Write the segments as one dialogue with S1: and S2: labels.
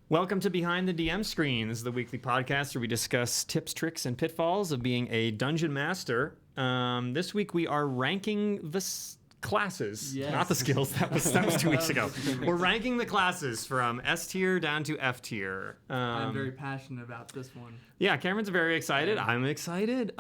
S1: Welcome to Behind the DM Screen. This is the weekly podcast where we discuss tips, tricks, and pitfalls of being a dungeon master. This week we are ranking the classes, not the skills. That was 2 weeks ago. We're ranking the classes from S tier down to F tier.
S2: I'm very passionate about this one.
S1: Yeah, Cameron's very excited. I'm excited.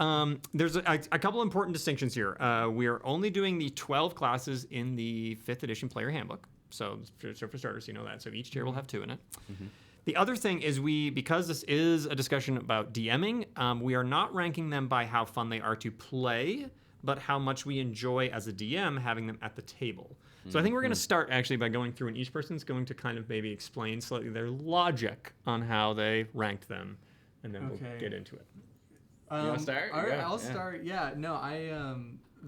S1: There's a couple important distinctions here. We are only doing the 12 classes in the 5th edition player handbook. So for starters, you know that. So each tier will have 2 in it. Mm-hmm. The other thing is because this is a discussion about DMing, we are not ranking them by how fun they are to play, but how much we enjoy as a DM having them at the table. So I think we're going to start actually by going through, and each person's going to kind of maybe explain slightly their logic on how they ranked them, and then we'll get into it.
S3: You want to start?
S2: All right, I'll start. Yeah, no,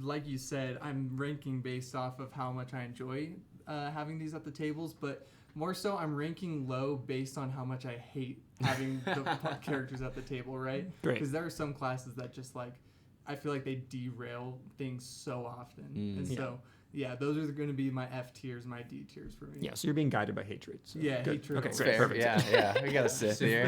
S2: like you said, I'm ranking based off of how much I enjoy having these at the tables, but more so I'm ranking low based on how much I hate having the characters at the table, right? Because there are some classes that just I feel like they derail things so often. And so, those are going to be my F tiers, my D tiers for me.
S1: Yeah, so you're being guided by hatred. So
S2: hatred.
S1: Okay,
S3: great. Perfect. Yeah, we got to sit here.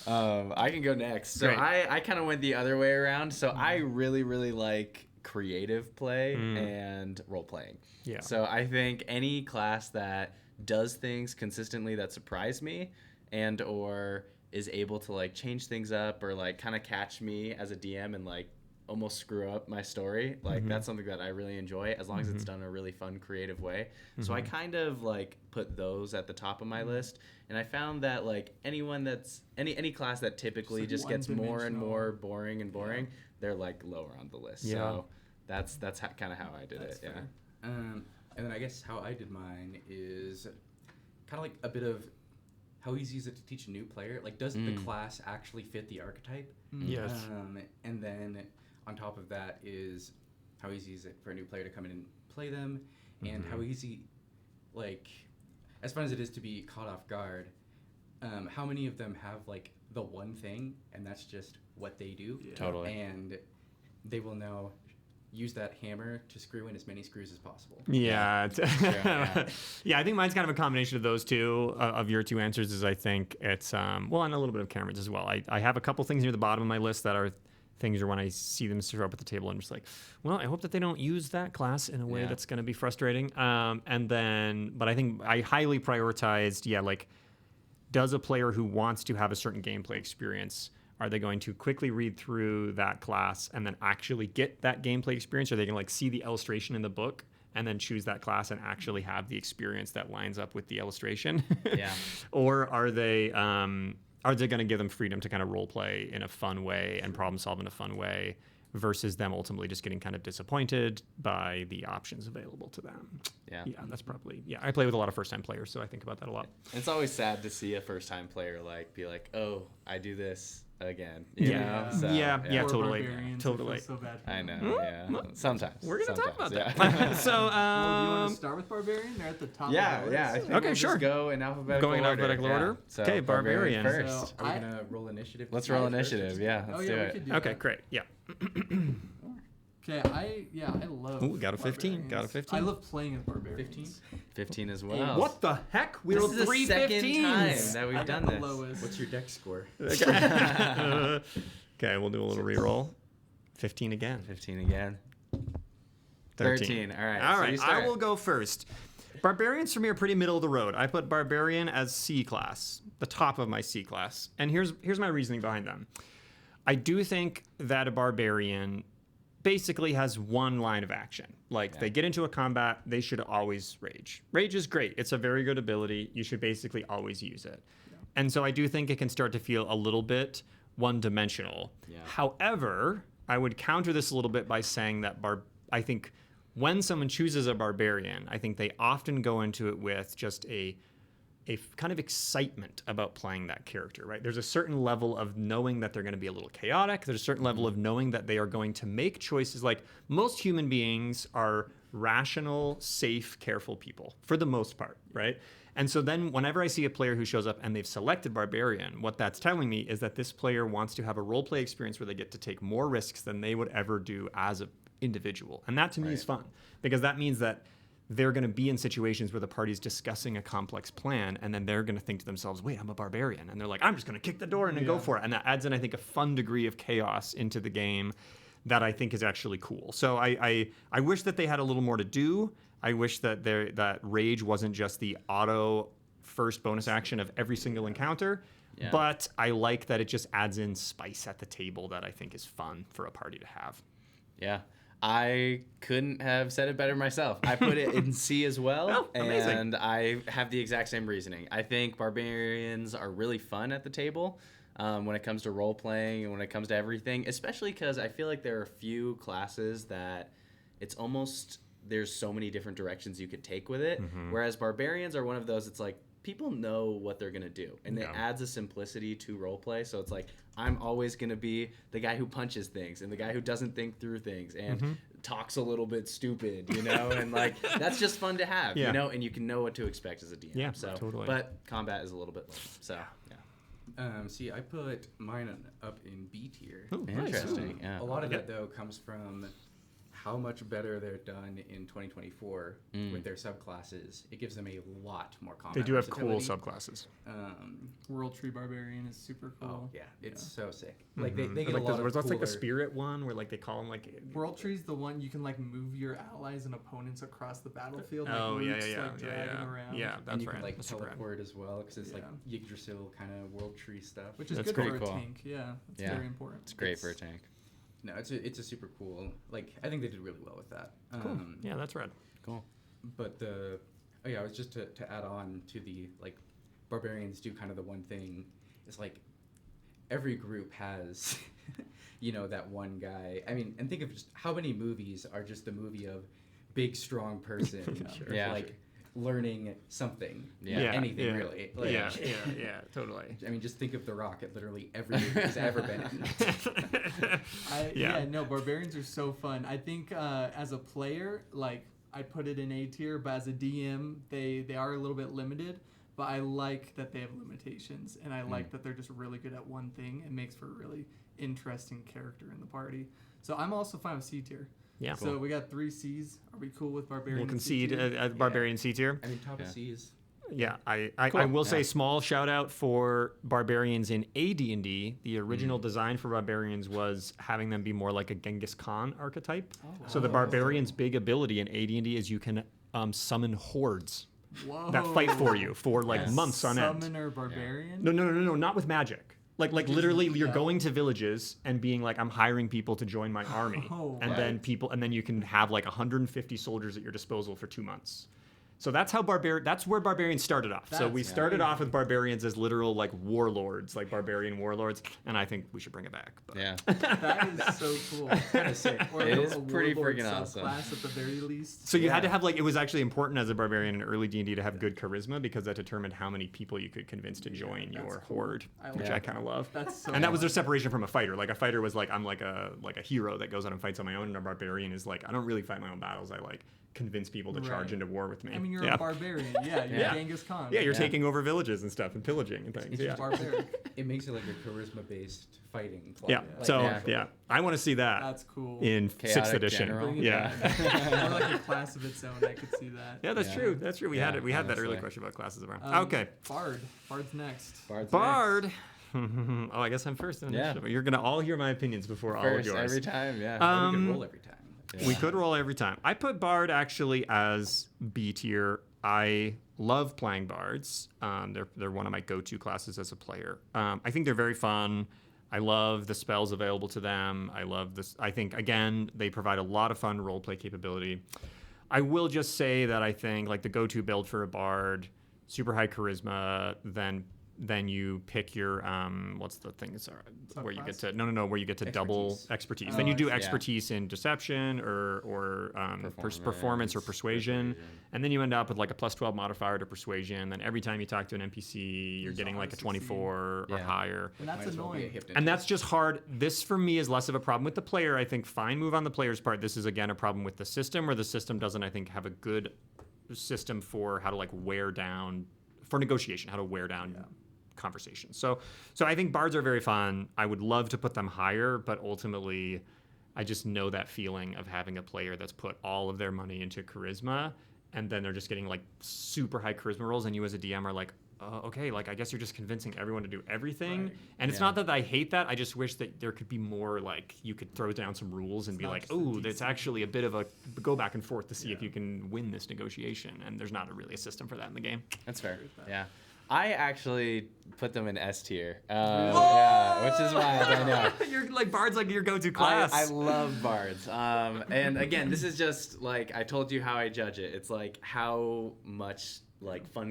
S3: I can go next. So I kind of went the other way around. So I really, really like creative play and role playing. Yeah. So I think any class that does things consistently that surprise me and or is able to change things up or kind of catch me as a DM and almost screw up my story, that's something that I really enjoy as long as it's done in a really fun, creative way. So I kind of put those at the top of my list, and I found that anyone that's any class that typically just gets more and more boring and boring, they're lower on the list. Yeah. So that's kind of how I did it. Fair.
S4: Yeah. And then I guess how I did mine is kind of a bit of how easy is it to teach a new player? Does the class actually fit the archetype?
S1: Yes.
S4: And then on top of that is how easy is it for a new player to come in and play them, and how easy, as fun as it is to be caught off guard, how many of them have the one thing and that's just what they do?
S3: Yeah. Totally.
S4: And they will now use that hammer to screw in as many screws as possible.
S1: Yeah. Yeah, I think mine's kind of a combination of those two, of your two answers. Is I think it's, and a little bit of Cameron's as well. I have a couple things near the bottom of my list that are things where when I see them show up at the table, I'm just well, I hope that they don't use that class in a way that's going to be frustrating. But I think I highly prioritized, does a player who wants to have a certain gameplay experience, are they going to quickly read through that class and then actually get that gameplay experience? Or are they going to see the illustration in the book and then choose that class and actually have the experience that lines up with the illustration?
S3: Yeah.
S1: Or are they going to give them freedom to kind of role play in a fun way and problem solve in a fun way versus them ultimately just getting kind of disappointed by the options available to them? Yeah, that's probably, I play with a lot of first-time players, so I think about that a lot.
S3: It's always sad to see a first-time player be oh, I do this again. You know? So,
S1: totally.
S2: So bad for
S3: I know. Sometimes
S1: we're gonna talk about that.
S2: So, do you want to start with Barbarian? They're at the top.
S3: I think we'll just go in alphabetical
S1: order.
S3: So
S1: okay, Barbarian
S3: first.
S4: So are we gonna roll initiative?
S3: Let's roll initiative. Yeah, let's do it.
S1: Okay, great. Yeah.
S2: Okay, I love.
S1: Ooh, got a 15. Got a 15.
S2: I love playing as Barbarians.
S3: 15 as well.
S1: What the heck? We rolled 3
S3: 15s.
S1: Time
S3: that we've done this.
S2: Lowest.
S4: What's your deck score?
S1: Okay, we'll do a little reroll. 15 again.
S3: 15 again. 13. All right.
S1: All right. I will go first. Barbarians for me are pretty middle of the road. I put Barbarian as C class, the top of my C class, and here's my reasoning behind them. I do think that a Barbarian basically has one line of action. They get into a combat, they should always rage. Rage is great. It's a very good ability. You should basically always use it. Yeah. And so I do think it can start to feel a little bit one-dimensional. Yeah. However, I would counter this a little bit by saying that I think when someone chooses a Barbarian, I think they often go into it with just a kind of excitement about playing that character, right? There's a certain level of knowing that they're going to be a little chaotic. There's a certain level of knowing that they are going to make choices. Most human beings are rational, safe, careful people for the most part, right? And so then whenever I see a player who shows up and they've selected Barbarian, what that's telling me is that this player wants to have a role play experience where they get to take more risks than they would ever do as an individual. And that to me is fun, because that means that they're going to be in situations where the party's discussing a complex plan, and then they're going to think to themselves, wait, I'm a barbarian. And they're like, I'm just going to kick the door in and go for it. And that adds in, I think, a fun degree of chaos into the game that I think is actually cool. So I wish that they had a little more to do. I wish that that rage wasn't just the auto first bonus action of every single encounter. Yeah. But I like that it just adds in spice at the table that I think is fun for a party to have.
S3: Yeah. I couldn't have said it better myself. I put it in C as well, and I have the exact same reasoning. I think barbarians are really fun at the table when it comes to role playing and when it comes to everything, especially because I feel like there are a few classes that it's almost there's so many different directions you could take with it, whereas barbarians are one of those. It's like people know what they're going to do, and it adds a simplicity to roleplay. So it's like, I'm always going to be the guy who punches things and the guy who doesn't think through things and talks a little bit stupid, you know, and like, that's just fun to have, you know, and you can know what to expect as a DM.
S1: Yeah,
S3: so,
S1: totally.
S3: But combat is a little bit low. So,
S4: See, I put mine up in B tier.
S1: Ooh,
S3: interesting.
S1: Nice.
S4: A lot of that, though, comes from how much better they're done in 2024 with their subclasses. It gives them a lot more combat
S1: They do have
S4: versatility.
S1: cool subclasses.
S2: World Tree Barbarian is super cool.
S4: Oh, yeah. It's so sick. Like, they get
S1: Like
S4: a lot of
S1: that's like the
S4: cooler-
S1: spirit one where like they call them like
S2: World Tree's the one you can like move your allies and opponents across the battlefield.
S1: Oh,
S2: like
S1: yeah,
S2: roots,
S1: yeah,
S2: like dragging around.
S1: yeah, that's
S4: and you
S1: right.
S4: can like
S1: That's super rad.
S4: teleport as well because it's like Yggdrasil kind of World Tree stuff.
S2: Which is
S1: That's
S2: good
S1: pretty
S2: for
S3: cool.
S2: a tank. Yeah, it's
S3: Yeah.
S2: very important.
S3: it's great for a tank.
S4: No, it's a super cool. Like, I think they did really well with that.
S1: Cool. Yeah, that's right.
S3: Cool.
S4: But I was just to add on to the, like, barbarians do kind of the one thing. It's like every group has, you know, that one guy. I mean, and think of just how many movies are just the movie of big, strong person, like learning something, anything really. Like,
S1: yeah, totally.
S4: I mean, just think of The Rock at literally every movie he's ever been in.
S2: No, barbarians are so fun. I think as a player, like I put it in A tier, but as a DM, they are a little bit limited. But I like that they have limitations, and I like that they're just really good at one thing. It makes for a really interesting character in the party. So I'm also fine with C tier.
S1: Yeah.
S2: So we got 3 C's. Are we cool with barbarian?
S1: We'll concede
S2: C-tier?
S1: a barbarian C tier.
S4: I mean, top of C's.
S1: Yeah, I will say small shout out for barbarians in AD&D. The original design for barbarians was having them be more like a Genghis Khan archetype. So the barbarian's big ability in AD&D is you can summon hordes that fight for you for like months on end.
S2: Summoner barbarian?
S1: No, not with magic. Like literally, you're going to villages and being like, I'm hiring people to join my army, and then you can have like 150 soldiers at your disposal for 2 months. So that's how that's where barbarians started off. So we started off with barbarians as literal like warlords, like barbarian warlords, and I think we should bring it back. But.
S3: Yeah.
S2: That is so cool. Kind of sick. Or
S3: It
S2: a
S3: is pretty
S2: warlord
S3: freaking awesome.
S2: subclass at the very least.
S1: So you had to have like, it was actually important as a barbarian in early D&D to have good charisma because that determined how many people you could convince to join your horde, which I kind of love.
S2: That's so
S1: and that was their separation from a fighter. Like a fighter was like, I'm like a hero that goes out and fights on my own, and a barbarian is like, I don't really fight my own battles. I like convince people to charge into war with me.
S2: I mean, you're a barbarian. Yeah, you're Genghis Khan.
S1: Yeah, you're taking over villages and stuff and pillaging and things.
S2: It's just barbaric.
S4: It makes it like a charisma-based fighting club.
S1: Yeah.
S4: Like,
S1: So I want to see that.
S2: That's cool.
S1: In
S3: Chaotic
S1: 6th edition.
S3: general.
S1: Yeah.
S2: Or like a class of its own. I could see that.
S1: Yeah, that's true. That's true. We had it. We had that early
S3: honestly.
S1: question about classes around. Okay.
S2: Bard's next.
S1: Bard. Oh, I guess I'm first. You're gonna all hear my opinions before all of
S3: First
S1: yours.
S3: every time,
S4: we could roll every time.
S1: We could roll every time. I put Bard actually as B tier. I love playing Bards. They're one of my go-to classes as a player. I think they're very fun. I love the spells available to them. I love this. I think, again, they provide a lot of fun roleplay capability. I will just say that I think like the go-to build for a Bard, super high charisma, then you pick your what's the thing? Sorry, where you get to where you get to double expertise. Then you do expertise in deception or performance or persuasion, and then you end up with like a +12 modifier to persuasion. Then every time you talk to an NPC, you're getting like a 24 or higher.
S2: And that's annoying.
S1: And that's just hard. This for me is less of a problem with the player. I think fine move on the player's part. This is again a problem with the system, where the system doesn't, I think, have a good system for how to like wear down for negotiation, how to wear down. Conversation. So I think Bards are very fun. I would love to put them higher, but ultimately I just know that feeling of having a player that's put all of their money into charisma and then they're just getting like super high charisma rolls, and you as a DM are like, okay, like I guess you're just convincing everyone to do everything.
S2: Right.
S1: And it's not that I hate that. I just wish that there could be more, like you could throw down some rules and be like, oh, that's actually a bit of a go back and forth to see if you can win this negotiation. And there's not really a system for that in the game.
S3: That's fair. Yeah. I actually put them in S tier. Yeah, which is wild. I know.
S1: You're like Bard's like your go-to class.
S3: I love bards. And again, this is just like I told you how I judge it. It's like how much like how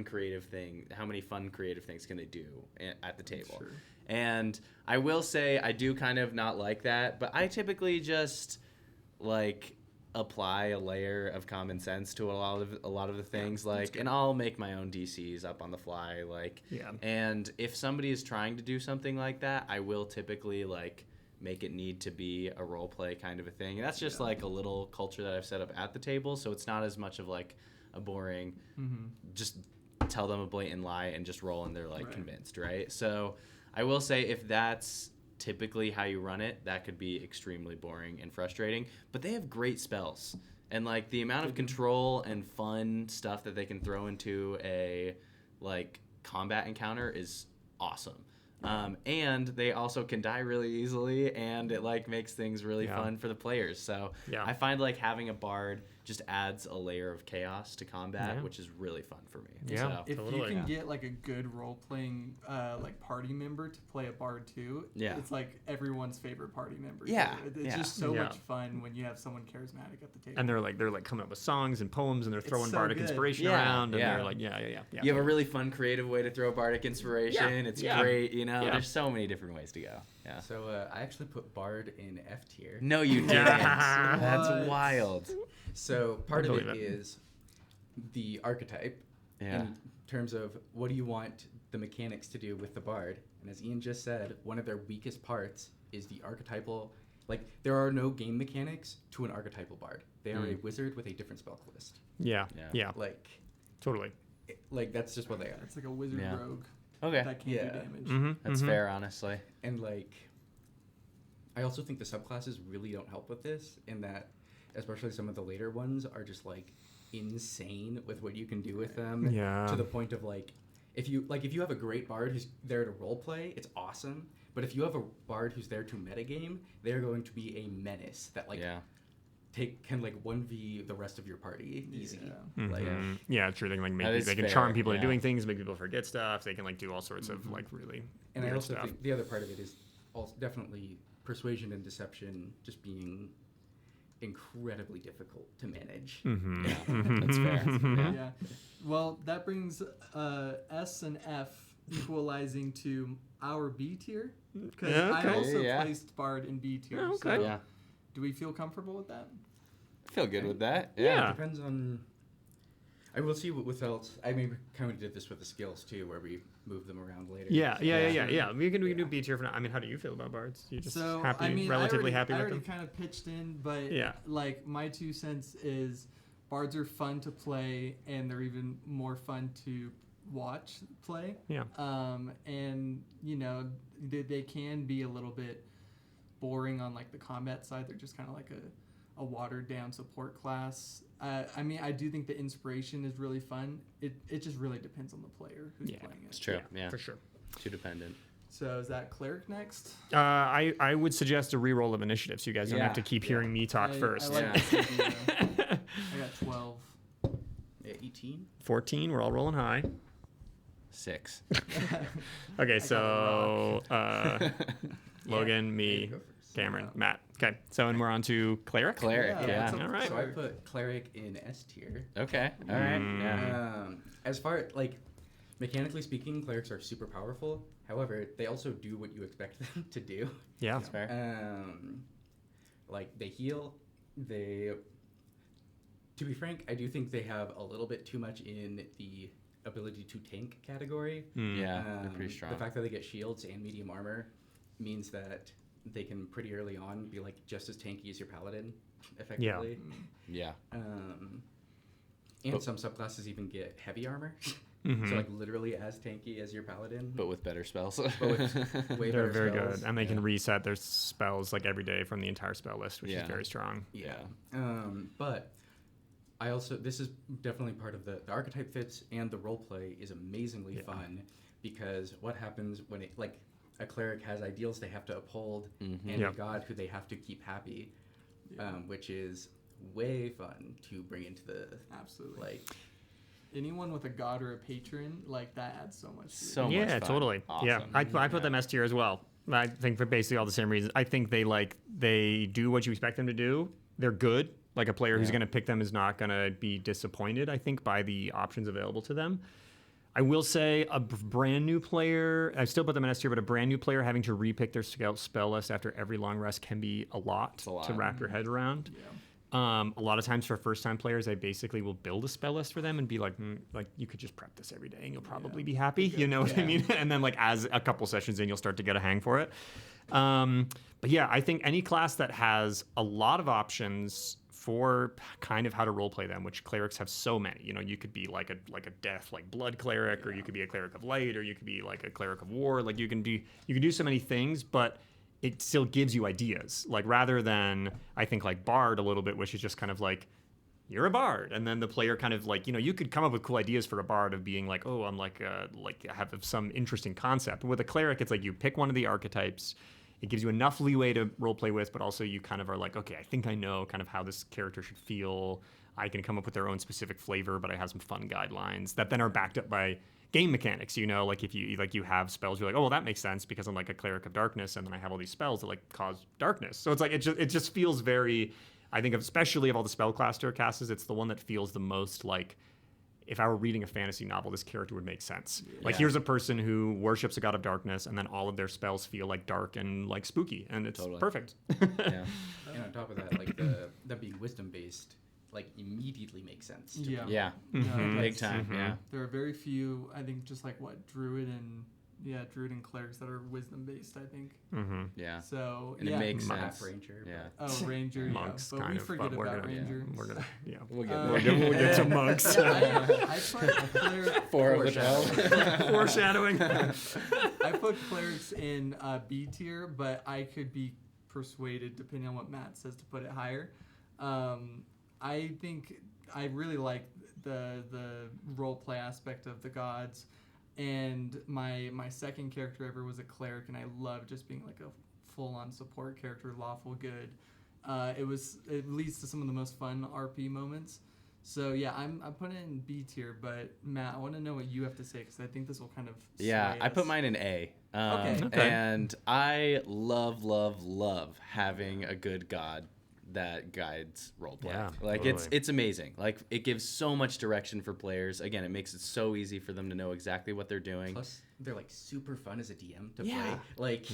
S3: many fun creative things can they do at the table. And I will say I do kind of not like that, but I typically just like apply a layer of common sense to a lot of the things, like, and I'll make my own DCs up on the fly, like, and if somebody is trying to do something like that, I will typically like make it need to be a role play kind of a thing, and that's just like a little culture that I've set up at the table, so it's not as much of like a boring just tell them a blatant lie and just roll and they're like convinced, right? So I will say if that's typically how you run it, that could be extremely boring and frustrating, but they have great spells, and like the amount of control and fun stuff that they can throw into a like combat encounter is awesome. And they also can die really easily, and it like makes things really fun for the players. So I find like having a bard just adds a layer of chaos to combat, which is really fun for me.
S1: Yeah,
S2: if you can get like a good role-playing like party member to play a bard too, it's like everyone's favorite party member.
S3: Yeah,
S2: it's just so much fun when you have someone charismatic at the table.
S1: And they're like coming up with songs and poems, and they're throwing bardic inspiration around, and they're like,
S3: You have a really fun, creative way to throw bardic inspiration. It's great, you know. There's so many different ways to go. Yeah.
S4: So I actually put bard in F tier.
S3: No, you didn't. That's wild.
S4: So part of it is the archetype in terms of what do you want the mechanics to do with the bard. And as Ian just said, one of their weakest parts is the archetypal. Like, there are no game mechanics to an archetypal bard. They are a wizard with a different spell list.
S1: Yeah.
S4: Like,
S1: totally.
S4: Like, that's just what they are.
S2: It's like a wizard rogue.
S3: Okay.
S2: That can do damage.
S3: That's fair, honestly.
S4: And like, I also think the subclasses really don't help with this, in that especially some of the later ones are just like insane with what you can do with them. To the point of like, if you have a great bard who's there to role play, it's awesome. But if you have a bard who's there to metagame, they're going to be a menace that like can like 1v the rest of your party easy. Like,
S1: true. They can like they can charm people into doing things, make people forget stuff. They can like do all sorts of like really.
S4: And I also
S1: stuff.
S4: think the other part of it is also definitely persuasion and deception just being incredibly difficult to manage.
S3: That's fair.
S2: Well, that brings S and F equalizing to our B tier, because I also placed bard in B tier. So do we feel comfortable with that?
S3: I feel good with that.
S4: It depends on. I will see what else. I mean, we kind of did this with the skills too, where we move them around later.
S1: Yeah. We can do B tier for now. I mean, how do you feel about bards? You just happy, relatively happy with them?
S2: I already kind of pitched in, but like my 2 cents is bards are fun to play, and they're even more fun to watch play. And you know, they can be a little bit boring on like the combat side. They're just kind of like a watered down support class. I mean, I do think the inspiration is really fun. It just really depends on the player who's playing it.
S3: It's true. Yeah,
S1: for sure.
S3: Too dependent.
S2: So is that cleric next?
S1: I would suggest a reroll of initiative, so you guys don't have to keep hearing me talk first.
S2: I got 12.
S4: 18.
S1: 14. We're all rolling high.
S3: 6.
S1: Okay, so Logan, me, Cameron, Matt. Okay, so and we're on to cleric.
S3: Cleric,
S1: All right.
S4: So I put cleric in S tier.
S3: Okay, all right.
S4: As far like mechanically speaking, clerics are super powerful. However, they also do what you expect them to do.
S1: Yeah,
S3: that's fair.
S4: Like they heal. To be frank, I do think they have a little bit too much in the ability to tank category.
S3: They're pretty strong.
S4: The fact that they get shields and medium armor means that they can pretty early on be like just as tanky as your paladin, effectively. And some subclasses even get heavy armor, so like literally as tanky as your paladin,
S3: but with better spells.
S1: They're very good, and they can reset their spells like every day from the entire spell list, which is very strong.
S4: But this is definitely part of the archetype fits, and the role play is amazingly fun, because what happens when it, like, a cleric has ideals they have to uphold, and a god who they have to keep happy, which is way fun to bring into the like.
S2: Anyone with a god or a patron, like, that adds so much to it.
S3: So much fun.
S1: Totally.
S3: Awesome.
S1: Yeah, I put them S tier as well. I think for basically all the same reasons. I think they do what you expect them to do. They're good. Like, a player who's going to pick them is not going to be disappointed, I think, by the options available to them. I will say a brand new player, I still put them in S tier, but a brand new player having to repick their spell list after every long rest can be a lot to wrap your head around.
S2: Yeah.
S1: A lot of times for first-time players, I basically will build a spell list for them and be like, like, you could just prep this every day and you'll probably be happy. You know what I mean? And then, like, as a couple sessions in, you'll start to get a hang for it. But yeah, I think any class that has a lot of options for kind of how to roleplay them, which clerics have so many. You know, you could be like a death, like blood cleric, or you could be a cleric of light, or you could be like a cleric of war. Like, you can do so many things, but it still gives you ideas. Like, rather than, I think, like Bard a little bit, which is just kind of like, you're a bard, and then the player kind of like, you know, you could come up with cool ideas for a bard of being like, oh, I'm like I have some interesting concept. But with a cleric, it's like you pick one of the archetypes. It gives you enough leeway to role play with, but also you kind of are like, okay, I think I know kind of how this character should feel. I can come up with their own specific flavor, but I have some fun guidelines that then are backed up by game mechanics. You know, like if you have spells, you're like, oh, well, that makes sense because I'm like a cleric of darkness, and then I have all these spells that like cause darkness. So it's like it just feels very, I think, especially of all the spellcaster classes, it's the one that feels the most like, if I were reading a fantasy novel, this character would make sense. Like, here's a person who worships a god of darkness, and then all of their spells feel like dark and like spooky, and it's perfect.
S4: And on top of that, like them being wisdom based, like, immediately makes sense.
S3: Yeah. Big time. Yeah.
S2: There are very few, I think, just like what druid and clerics that are wisdom based, I think.
S3: Yeah.
S2: So
S3: and it makes sense.
S4: Ranger.
S3: Yeah.
S2: Oh, ranger.
S1: Monks,
S2: but
S1: kind
S2: we
S1: of,
S2: forget
S1: but
S2: about ranger.
S1: We're gonna
S3: We'll
S1: get to monks.
S2: I put cleric.
S1: Foreshadowing.
S2: I put clerics in B tier, but I could be persuaded, depending on what Matt says, to put it higher. I think I really like the role play aspect of the gods. And my second character ever was a cleric, and I love just being like a full-on support character, lawful good. It leads to some of the most fun RP moments. So yeah, I'm putting it in B tier, but Matt, I want to know what you have to say, because I think this will kind of sway
S3: I
S2: us.
S3: put mine in A.
S2: Okay.
S3: And I love having a good god that guides roleplay.
S1: Yeah,
S3: like
S1: totally.
S3: it's amazing. Like, it gives so much direction for players. Again, it makes it so easy for them to know exactly what they're doing.
S4: Plus, they're like super fun as a DM to
S3: Yeah.
S4: play. Like,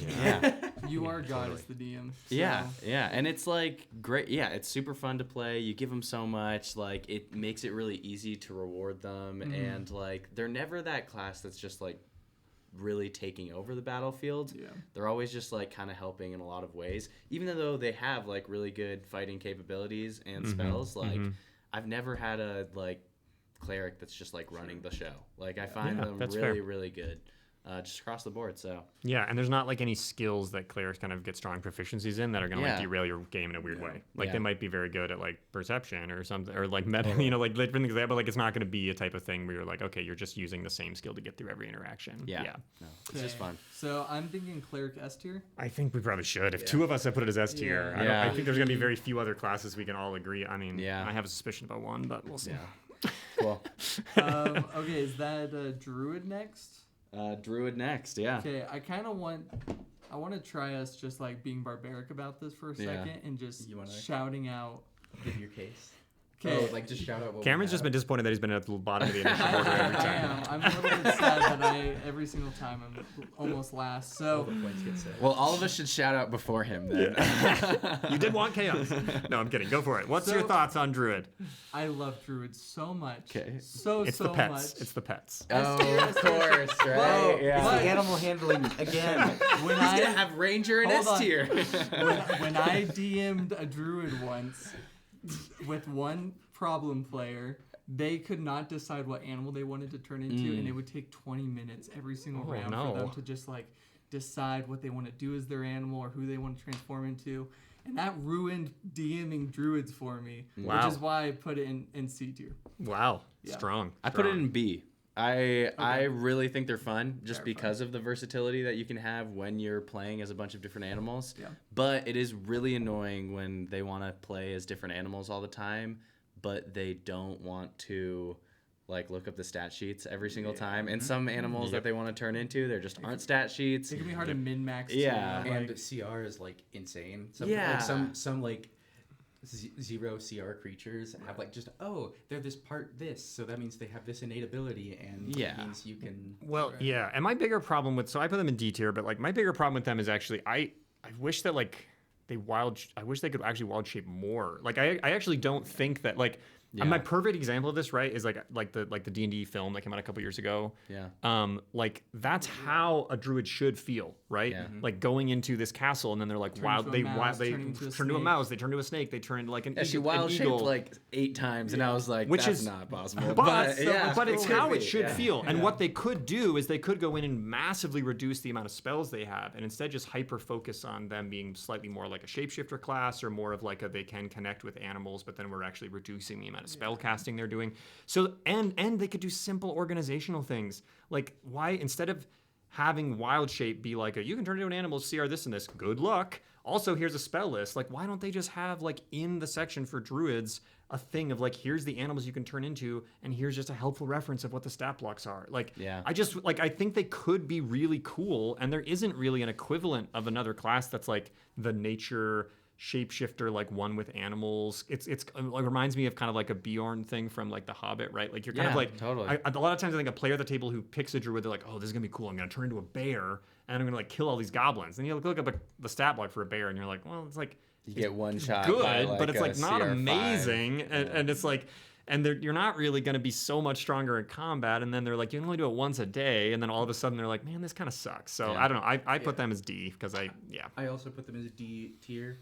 S2: You are God as the DM. So.
S3: Yeah, and it's like great. Yeah, it's super fun to play. You give them so much. Like, it makes it really easy to reward them, and like they're never that class that's just like really taking over the battlefield. They're always just like kind of helping in a lot of ways, even though they have like really good fighting capabilities and spells. Like, I've never had a like cleric that's just like running the show. Like, I find them really good. Just across the board. So
S1: yeah, and there's not like any skills that clerics kind of get strong proficiencies in that are gonna like derail your game in a weird way. Like, they might be very good at like perception or something, or like meta, you know, like different things like that, but like it's not gonna be a type of thing where you're like, okay, you're just using the same skill to get through every interaction.
S3: No, it's just fun.
S2: So I'm thinking cleric S tier.
S1: I think we probably should. If two of us have put it as S tier, I think there's gonna be very few other classes we can all agree. I mean, I have a suspicion about one, but we'll see.
S3: Cool.
S2: Okay, is that Druid next?
S3: Druid next, yeah.
S2: Okay, I want to try us just like being barbaric about this for a second and just shouting out.
S4: give your case.
S2: Okay.
S4: Oh, like just shout out what
S1: Cameron's just been disappointed that he's been at the bottom of the initial order every time.
S2: I'm a little bit sad that every single time I'm almost last.
S4: all
S2: So
S4: the points get said.
S3: Well, all of us should shout out before him then.
S1: You did want chaos. No, I'm kidding. Go for it. What's your thoughts on Druid?
S2: I love Druids so much.
S3: Okay.
S1: It's
S2: so
S1: the pets.
S2: much.
S1: It's the pets.
S3: Oh, of course, right?
S2: Whoa,
S3: Yeah.
S2: but-
S4: the animal handling again.
S2: When
S3: He's
S2: I
S3: gonna have Ranger and
S2: Hold
S3: S
S2: on.
S3: tier.
S2: when I DM'd a Druid once with one problem player, they could not decide what animal they wanted to turn into, and it would take 20 minutes every single round for them to just like decide what they want to do as their animal or who they want to transform into. And that ruined DMing druids for me,
S1: Wow.
S2: which is why I put it in C tier.
S1: Wow.
S2: Yeah.
S1: Strong.
S3: I put it in B. I really think they're fun just
S2: They're
S3: because of the versatility that you can have when you're playing as a bunch of different animals.
S2: Yeah.
S3: But it is really annoying when they want to play as different animals all the time, but they don't want to like look up the stat sheets every single time. And some animals that they want to turn into, there just aren't stat sheets.
S2: It can be hard to min-max.
S3: Yeah.
S2: Too,
S4: And
S2: like,
S4: CR is like insane.
S3: Yeah.
S4: Some like zero CR creatures have like just they're this, so that means they have this innate ability, and
S3: Yeah.
S4: it means you can.
S1: Well, yeah. And my bigger problem with, so I put them in D tier, but like my bigger problem with them is actually, I wish that like I wish they could actually wild shape more. Like I actually don't think that like, and my perfect example of this, right, is like the D&D film that came out a couple years ago.
S3: Yeah.
S1: Like that's how a druid should feel, right?
S3: Yeah.
S1: Like going into this castle and then they're like
S2: Turn
S1: wild.
S2: into a
S1: They
S2: mouse,
S1: they
S2: turn into a
S1: turn to a
S2: snake.
S1: mouse. They turn to a snake. They turn into like an
S3: Yeah, she
S1: eagle.
S3: wild
S1: an
S3: shaped
S1: eagle.
S3: like 8 times, and I was like,
S1: Which
S3: that's
S1: is-
S3: not possible.
S1: But
S3: But
S1: it's
S3: could
S1: how it
S3: be,
S1: should
S3: yeah.
S1: feel. And what they could do is they could go in and massively reduce the amount of spells they have and instead just hyper focus on them being slightly more like a shapeshifter class or more of like they can connect with animals, but then we're actually reducing the amount of spell casting they're doing. So and they could do simple organizational things. Like why instead of having wild shape be like you can turn into an animal, CR this and this, good luck. Also, here's a spell list. Like, why don't they just have like in the section for druids a thing of like, here's the animals you can turn into, and here's just a helpful reference of what the stat blocks are. Like,
S3: Yeah.
S1: I think they could be really cool, and there isn't really an equivalent of another class that's like the nature shapeshifter, like one with animals. It reminds me of kind of like a Bjorn thing from like The Hobbit, right? Like you're kind of
S3: Yeah,
S1: like
S3: totally.
S1: a lot of times I think a player at the table who picks a druid, they're like, oh, this is gonna be cool. I'm gonna turn into a bear and I'm gonna like kill all these goblins. And you look up the stat block for a bear, and you're like, well, it's like
S3: You get one shot.
S1: good,
S3: by,
S1: but it's
S3: a
S1: like not
S3: CR5.
S1: amazing, and it's like. And you're not really going to be so much stronger in combat. And then they're like, you can only do it once a day. And then all of a sudden they're like, man, this kind of sucks. So
S3: Yeah.
S1: I don't know. I put them as D because I
S4: also put them as D tier.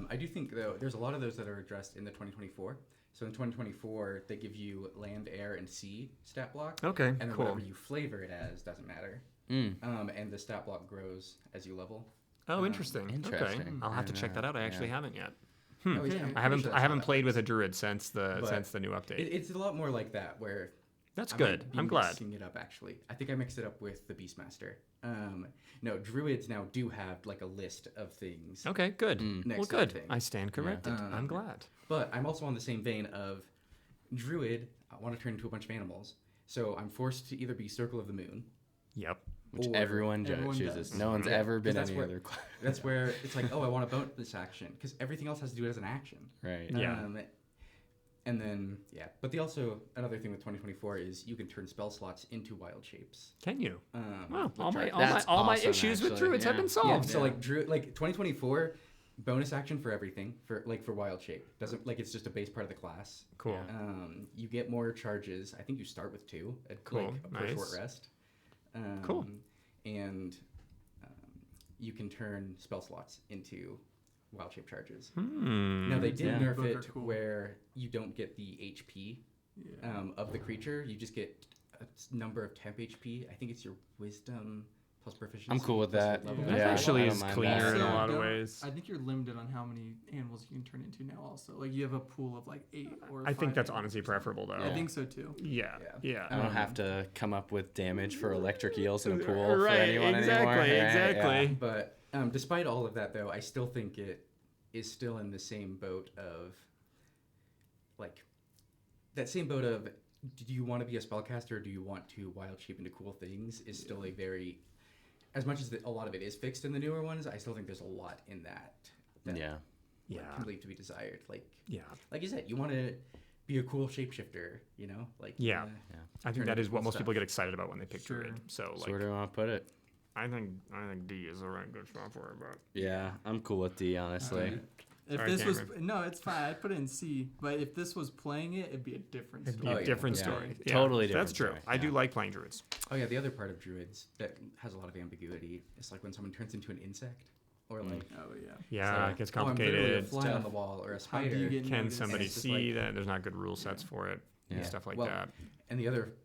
S4: I do think though there's a lot of those that are addressed in the 2024. So in 2024 they give you land, air, and sea stat block.
S1: Okay,
S4: And then
S1: cool.
S4: whatever you flavor it as doesn't matter.
S3: Mm.
S4: And the stat block grows as you level.
S1: Oh, interesting.
S3: Interesting.
S1: Okay, I'll have to check that out. I actually haven't yet.
S4: Oh, yeah, I'm
S1: I
S4: pretty
S1: haven't
S4: sure
S1: I
S4: that's
S1: haven't
S4: how
S1: played
S4: that
S1: with a
S4: works.
S1: druid since the
S4: But
S1: new update.
S4: It's a lot more like that where
S1: That's
S4: I
S1: good.
S4: might be
S1: I'm glad.
S4: mixing it up actually. I think I mixed it up with the Beastmaster. No, druids now do have like a list of things.
S1: Okay, good.
S4: Next
S1: Well, good.
S4: thing.
S1: I stand corrected. I'm glad.
S4: But I'm also on the same vein of druid. I want to turn into a bunch of animals, so I'm forced to either be Circle of the Moon.
S1: Yep.
S3: Which
S4: Or
S3: everyone chooses.
S2: does.
S3: No one's
S4: Yeah,
S3: ever been
S4: 'cause that's
S3: any
S4: where-
S3: other class.
S4: That's where it's like, oh, I want a bonus action because everything else has to do it as an action.
S3: Right.
S1: Yeah.
S4: And then but another thing with 2024 is you can turn spell slots into wild shapes.
S1: Can you? Well,
S4: which
S1: all my
S4: are-
S3: That's
S1: all my
S3: awesome,
S1: issues with
S3: actually.
S1: druids have
S3: Yeah.
S1: been
S4: Yeah,
S1: solved.
S4: so like 2024 bonus action for everything for wild shape doesn't like it's just a base part of the class.
S1: Cool.
S4: You get more charges. I think you start with 2 at
S1: Cool.
S4: for a short
S1: Nice.
S4: rest.
S1: Cool.
S4: And you can turn spell slots into wild shape charges.
S1: Hmm.
S4: Now they did
S3: Yeah.
S4: nerf
S2: Both are
S4: it
S2: cool.
S4: where you don't get the HP of the creature. You just get a number of temp HP. I think it's your wisdom plus proficiency.
S3: I'm cool with
S4: plus your
S3: that.
S4: level.
S1: That
S3: Yeah,
S1: actually
S3: I don't
S1: is
S3: mind
S1: cleaner
S3: that.
S1: in a
S2: Also,
S1: lot of
S2: don't-
S1: ways.
S2: I think you're limited on how many animals you can turn into now. Also, like you have a pool of like 8 or.
S1: I think
S2: 5
S1: that's
S2: animals
S1: honestly
S2: or something.
S1: preferable though.
S2: I think so too.
S1: Yeah.
S4: Yeah.
S1: Yeah.
S3: I don't have to come up with damage for electric eels in a pool for
S1: Right,
S3: anyone
S1: exactly,
S3: anymore. Right?
S1: exactly.
S4: But despite all of that, though, I still think it is still in the same boat of, like, that same boat of, do you want to be a spellcaster or do you want to wild shape into cool things is still a very, as much as a lot of it is fixed in the newer ones, I still think there's a lot in that
S3: Yeah.
S1: Yeah.
S4: can leave to be desired. Like
S1: Yeah.
S4: you said, you want to be a cool shapeshifter, you know? Like,
S1: Yeah. I think
S4: turn
S1: that
S4: into
S1: is what
S4: cool
S1: most
S4: stuff.
S1: people get excited about when they pick
S2: Sure.
S1: druid. So
S3: So
S1: like
S3: where do I want to put it?
S1: I think D is the right good spot for it, but
S3: Yeah, I'm cool with D, honestly.
S2: If
S1: Sorry,
S2: this was
S1: Cameron.
S2: no, it's fine. I put it in C. But if this was playing it, it'd be a different
S1: it'd be
S2: story.
S1: a
S4: yeah.
S1: different
S3: Yeah.
S1: story.
S3: Totally
S1: That's
S3: different
S1: true.
S3: story,
S1: I do
S3: yeah.
S1: like playing druids.
S4: Oh yeah, the other part of druids that has a lot of ambiguity is like when someone turns into an insect, or like
S2: Oh yeah.
S1: Yeah,
S4: so,
S1: it gets
S4: oh, I'm literally a
S1: complicated.
S4: fly on the wall or a
S2: How
S4: spider.
S2: do you get
S1: Can
S2: noticed?
S1: somebody
S4: it's just
S1: see
S4: like-
S1: that? There's not good rule sets for it and
S3: Yeah.
S1: stuff like
S4: Well,
S1: that.
S4: And the other,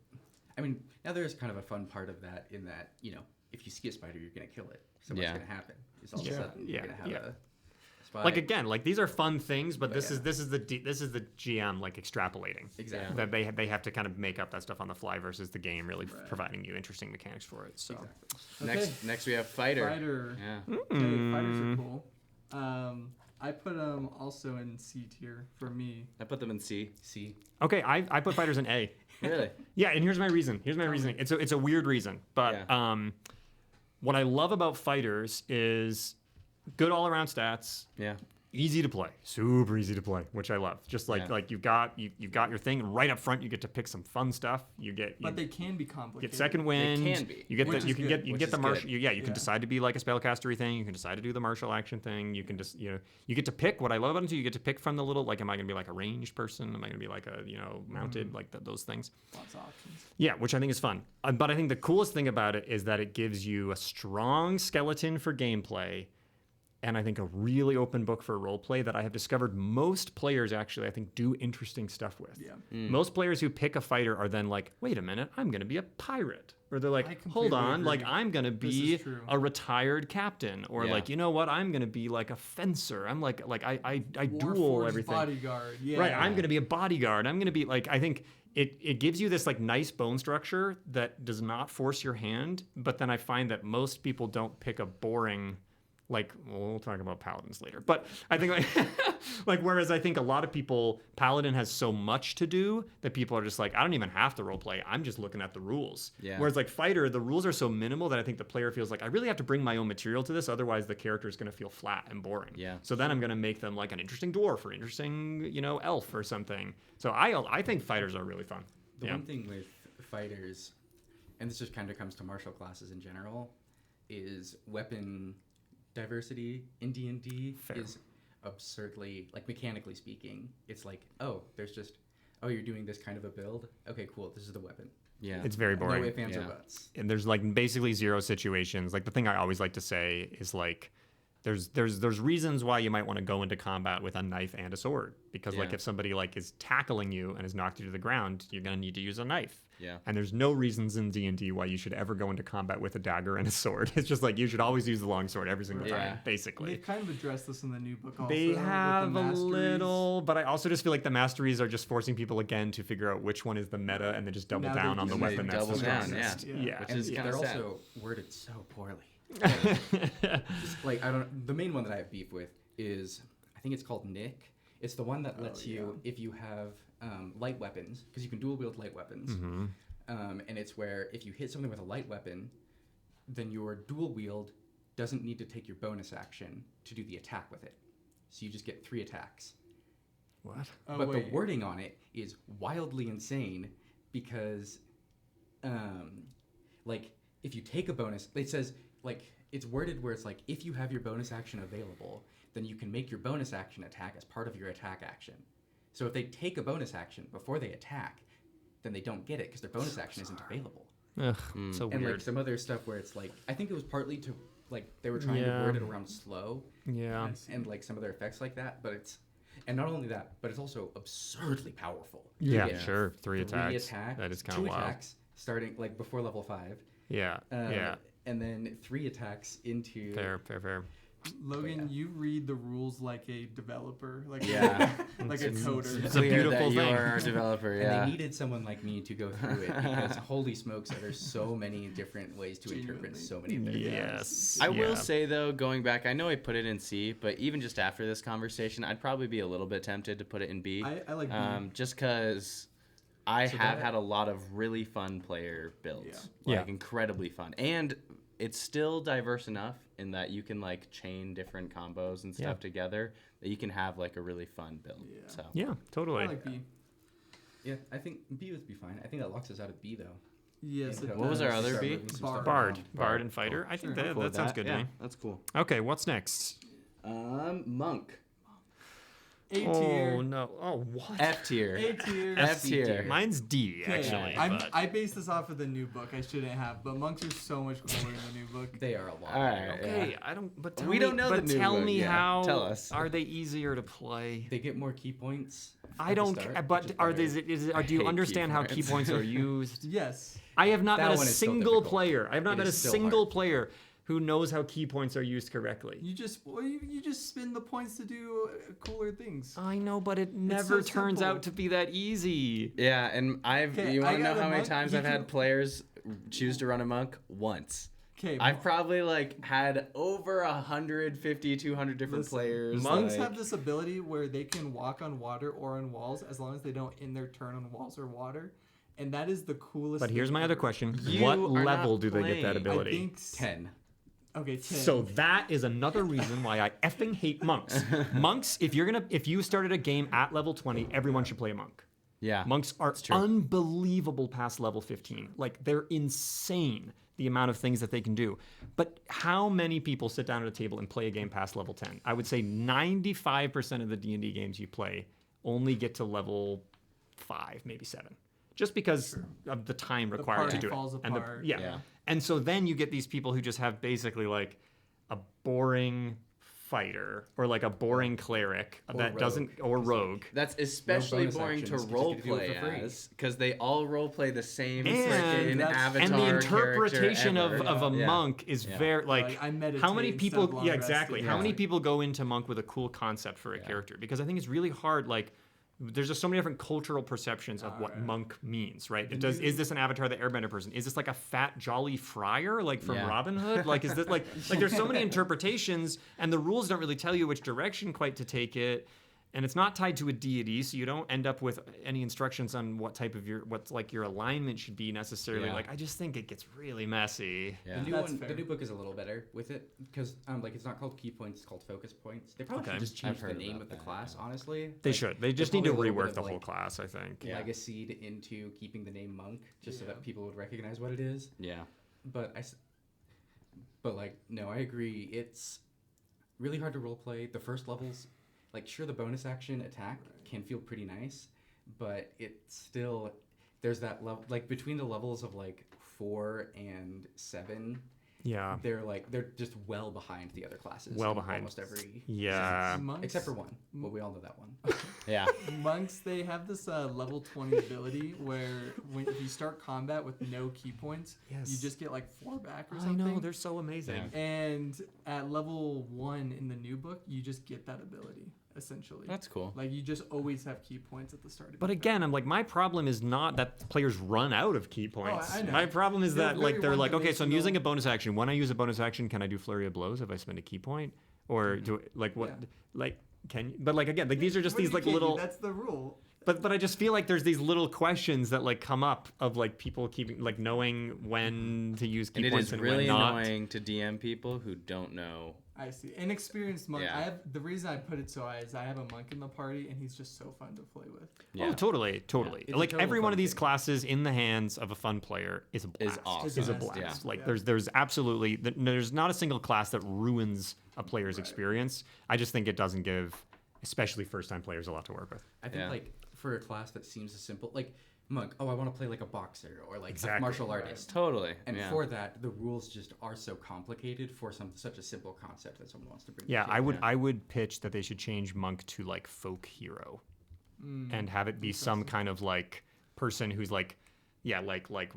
S4: I mean, now there's kind of a fun part of that in that, you know, if you see a spider, you're gonna kill it. So
S3: Yeah.
S4: what's gonna happen? Is all of
S1: Yeah.
S4: a sudden
S1: Yeah.
S4: you're gonna have
S1: Yeah.
S4: a
S1: Like again, like these are fun things, but this is the GM like extrapolating.
S4: Exactly.
S1: That they have to kind of make up that stuff on the fly versus the game really providing you interesting mechanics for it. So
S3: Next we have fighter.
S2: Yeah. Okay, fighters are cool. I put them also in C tier for me.
S3: I put them in C.
S1: Okay, I put fighters in A.
S3: Really?
S1: Yeah, and here's my reason. Reasoning. It's a weird reason, but what I love about fighters is good all around stats.
S3: Yeah.
S1: Easy to play, super easy to play, which I love. Just like you've got your thing right up front. You get to pick some fun stuff.
S2: But they can be complicated.
S1: Get second wind.
S3: They can be.
S1: You get
S2: Which
S1: the you
S2: is
S1: can
S2: good.
S1: get the martial. You can decide to be like a spellcastery thing. You can decide to do the martial action thing. You can just you get to pick. What I love about it, you get to pick from the little like. Am I going to be like a ranged person? Am I going to be like a mounted like those things?
S2: Lots of options.
S1: Yeah, which I think is fun. But I think the coolest thing about it is that it gives you a strong skeleton for gameplay. And I think a really open book for roleplay that I have discovered most players actually, I think, do interesting stuff with.
S2: Yeah.
S1: Most players who pick a fighter are then like, wait a minute, I'm going to be a pirate. Or they're like, hold on,
S2: agree.
S1: like I'm going to be a retired captain. Or like, you know what, I'm going to be like a fencer. I'm like I duel everything.
S2: Bodyguard. Yeah.
S1: Right, I'm going to be a bodyguard. I'm going to be like, I think it gives you this like nice bone structure that does not force your hand. But then I find that most people don't pick a boring... we'll talk about paladins later, but I think whereas I think a lot of people, paladin has so much to do that people are just like, I don't even have to role play. I'm just looking at the rules.
S3: Yeah.
S1: Whereas like fighter, the rules are so minimal that I think the player feels like I really have to bring my own material to this. Otherwise the character is going to feel flat and boring.
S3: Yeah.
S1: So then I'm going to make them like an interesting dwarf or interesting, elf or something. So I think fighters are really fun.
S4: The one thing with fighters, and this just kind of comes to martial classes in general, is weapon diversity in D&D is absurdly, like mechanically speaking, it's like, you're doing this kind of a build. Okay, cool. This is the weapon.
S3: Yeah.
S1: It's very boring.
S4: No ifs, ands, or buts.
S1: And there's like basically zero situations. Like the thing I always like to say is like, there's reasons why you might want to go into combat with a knife and a sword, because like if somebody like is tackling you and has knocked you to the ground, you're going to need to use a knife.
S3: Yeah.
S1: And there's no reasons in D&D why you should ever go into combat with a dagger and a sword. It's just like you should always use the long sword every single time, basically.
S2: They've kind of addressed this in the new book also.
S1: They have
S2: with the
S1: a little, but I also just feel like the masteries are just forcing people again to figure out which one is the meta and then just double down on the weapon that's the strongest.
S3: Yeah. Which is
S4: they're
S3: sad.
S4: also worded so poorly. The main one that I have beef with is, I think it's called Nick. It's the one that lets you, if you have light weapons, because you can dual wield light weapons, and it's where if you hit something with a light weapon, then your dual wield doesn't need to take your bonus action to do the attack with it. So you just get 3 attacks.
S1: What?
S4: But the wording on it is wildly insane because, if you take a bonus, it says, it's worded where it's like, if you have your bonus action available, then you can make your bonus action attack as part of your attack action. So if they take a bonus action before they attack, then they don't get it because their bonus action isn't available.
S1: Ugh, so
S4: and
S1: weird.
S4: some other stuff where it's I think it was partly to, they were trying to word it around slow.
S1: Yeah.
S4: And some of their effects like that, but and not only that, but it's also absurdly powerful.
S1: Yeah, sure. 3 attacks.
S4: 3 attacks.
S1: That is kind of
S4: 2
S1: wild.
S4: attacks starting before level 5.
S1: Yeah.
S4: And then 3 attacks into.
S1: Fair.
S2: Logan, you read the rules like a developer, like
S3: Yeah.
S2: like a coder.
S1: It's a beautiful
S3: that
S1: thing.
S3: You are a developer,
S4: And they needed someone like me to go through it because holy smokes, there's so many different ways to interpret so many things.
S1: Yes.
S3: I will say though, going back, I know I put it in C, but even just after this conversation, I'd probably be a little bit tempted to put it in B.
S2: I like B.
S3: Just because I have had a lot of really fun player builds, incredibly fun, and it's still diverse enough in that you can chain different combos and stuff together that you can have a really fun build.
S2: Yeah.
S3: So
S1: Yeah, totally.
S2: I like B.
S4: Yeah, I think B would be fine. I think that locks us out of B though.
S2: Yes. It
S3: What was
S2: does.
S3: our other B?
S1: Bard and fighter. I think that sounds good to me.
S3: That's cool.
S1: Okay, what's next?
S3: Monk.
S2: A tier.
S1: Oh no! Oh what?
S3: F tier.
S2: A tier.
S3: F tier.
S1: Mine's D actually.
S2: I based this off of the new book. I shouldn't have, but monks are so much cooler in the new book.
S4: They are a lot.
S3: All right.
S1: Okay,
S3: Yeah.
S1: I don't. But
S3: We don't know
S1: But
S3: the new
S1: tell
S3: book,
S1: me
S3: yeah.
S1: how.
S3: Tell us.
S1: Are they easier to play?
S4: They get more key points.
S1: I don't. But are these? Do you
S3: hate
S1: understand
S3: key
S1: how
S3: points.
S1: key points are used?
S2: Yes.
S1: I have not
S4: That
S1: met a
S4: one is still
S1: single
S4: difficult.
S1: player. I have not
S4: It
S1: met a
S4: is still
S1: single
S4: hard.
S1: player who knows how key points are used correctly.
S2: You just spin the points to do cooler things.
S1: I know, but it never
S2: so
S1: turns
S2: simple.
S1: out to be that easy.
S3: Yeah, and you want to know how many
S2: monk.
S3: times I've had players choose to run a monk? Once.
S2: Okay,
S3: I've probably had over 150, 200 different players.
S2: Monks have this ability where they can walk on water or on walls as long as they don't end their turn on walls or water, and that is the coolest.
S1: But here's
S2: thing
S1: my other
S2: ever.
S1: question:
S3: You
S1: what
S3: are
S1: level
S3: not
S1: do they get that
S3: playing.
S1: ability?
S2: I think
S4: 10.
S2: Okay, 10.
S1: So that is another reason why I effing hate monks. Monks, if you started a game at level 20, everyone should play a monk.
S3: Yeah.
S1: Monks are unbelievable past level 15. Like, they're insane, the amount of things that they can do. But how many people sit down at a table and play a game past level 10? I would say 95% of the D&D games you play only get to level 5, maybe 7. Just because of the time required to do
S2: falls
S1: it.
S2: apart.
S1: And
S3: Yeah.
S1: And so then you get these people who just have basically like a boring fighter or like a boring cleric that doesn't, or rogue.
S3: That's especially
S4: bonus
S3: boring to
S4: actions, 'cause you
S3: role
S4: get to do it
S3: play
S4: for free.
S3: as, because they all role play the same
S1: And
S3: freaking avatar
S1: and the interpretation
S3: character
S1: of
S3: ever.
S1: a monk is very like
S2: I meditate
S1: how many
S2: instead
S1: people
S2: of long
S1: exactly
S2: resting.
S1: how many people go into monk with a cool concept for a character, because I think it's really hard. Like, there's just so many different cultural perceptions of what monk means, right? Is this an Avatar the Airbender person? Is this like a fat jolly friar like from Robin Hood? Like, is this like there's so many interpretations, and the rules don't really tell you which direction quite to take it. And it's not tied to a deity, so you don't end up with any instructions on what type of what's like your alignment should be necessarily.
S3: Yeah.
S1: Like, I just think it gets really messy.
S3: Yeah.
S4: The new book is a little better with it because it's not called key points, it's called focus points. They probably should just change the name of the class, honestly.
S1: They should. They just need to rework the whole class, I think.
S4: Legacied into keeping the name monk just so that people would recognize what it is.
S3: Yeah.
S4: But no, I agree. It's really hard to roleplay. The first levels, sure, the bonus action attack can feel pretty nice, but it's still, there's that level, between the levels of 4 and 7.
S1: Yeah.
S4: They're just well behind the other classes.
S1: Well
S4: in
S1: behind.
S4: almost every.
S1: Yeah.
S2: Monks,
S4: Except for one. But we all know that one.
S3: Yeah.
S2: monks, they have this level 20 ability where if you start combat with no key points, you just get 4 back or something.
S1: I know, they're so amazing.
S3: Yeah.
S2: And at level 1 in the new book, you just get that ability, essentially.
S3: That's cool.
S2: You just always have key points at the start of
S1: But
S2: your
S1: again, I'm like, my problem is not that players run out of key points.
S2: I know.
S1: My problem is that
S2: They're
S1: they're like, okay, so I'm
S2: one-dimensional.
S1: using a bonus action. When I use a bonus action, can I do flurry of blows if I spend a key point? Or do what?
S2: Yeah.
S1: Can? But again, these are just
S2: What do
S1: these
S2: you can't do?
S1: little.
S2: That's the rule.
S1: But I just feel like there's these little questions that come up of people keeping knowing when to use key
S3: And it
S1: points
S3: is
S1: and
S3: really
S1: when not.
S3: annoying to DM people who don't know.
S2: I see. Inexperienced monk.
S3: Yeah.
S2: The reason I put it so high is I have a monk in the party, and he's just so fun to play with.
S3: Yeah.
S1: Oh, totally.
S4: It's a total
S1: Every one
S4: fun
S1: of these
S4: thing.
S1: classes in the hands of a fun player is a blast.
S3: Is awesome.
S2: It's
S1: Is a
S2: blast,
S1: blast.
S2: yeah.
S1: There's absolutely there's not a single class that ruins a player's experience. I just think it doesn't give, especially first-time players, a lot to work with.
S4: I think for a class that seems simple, monk, I want to play a boxer or a martial artist.
S3: Totally.
S4: And
S3: yeah.
S4: for that, the rules just are so complicated for such a simple concept that someone wants to bring.
S1: Yeah,
S4: to the
S1: I
S4: table.
S1: would I would pitch that they should change monk to folk hero, and have it be some kind of person who's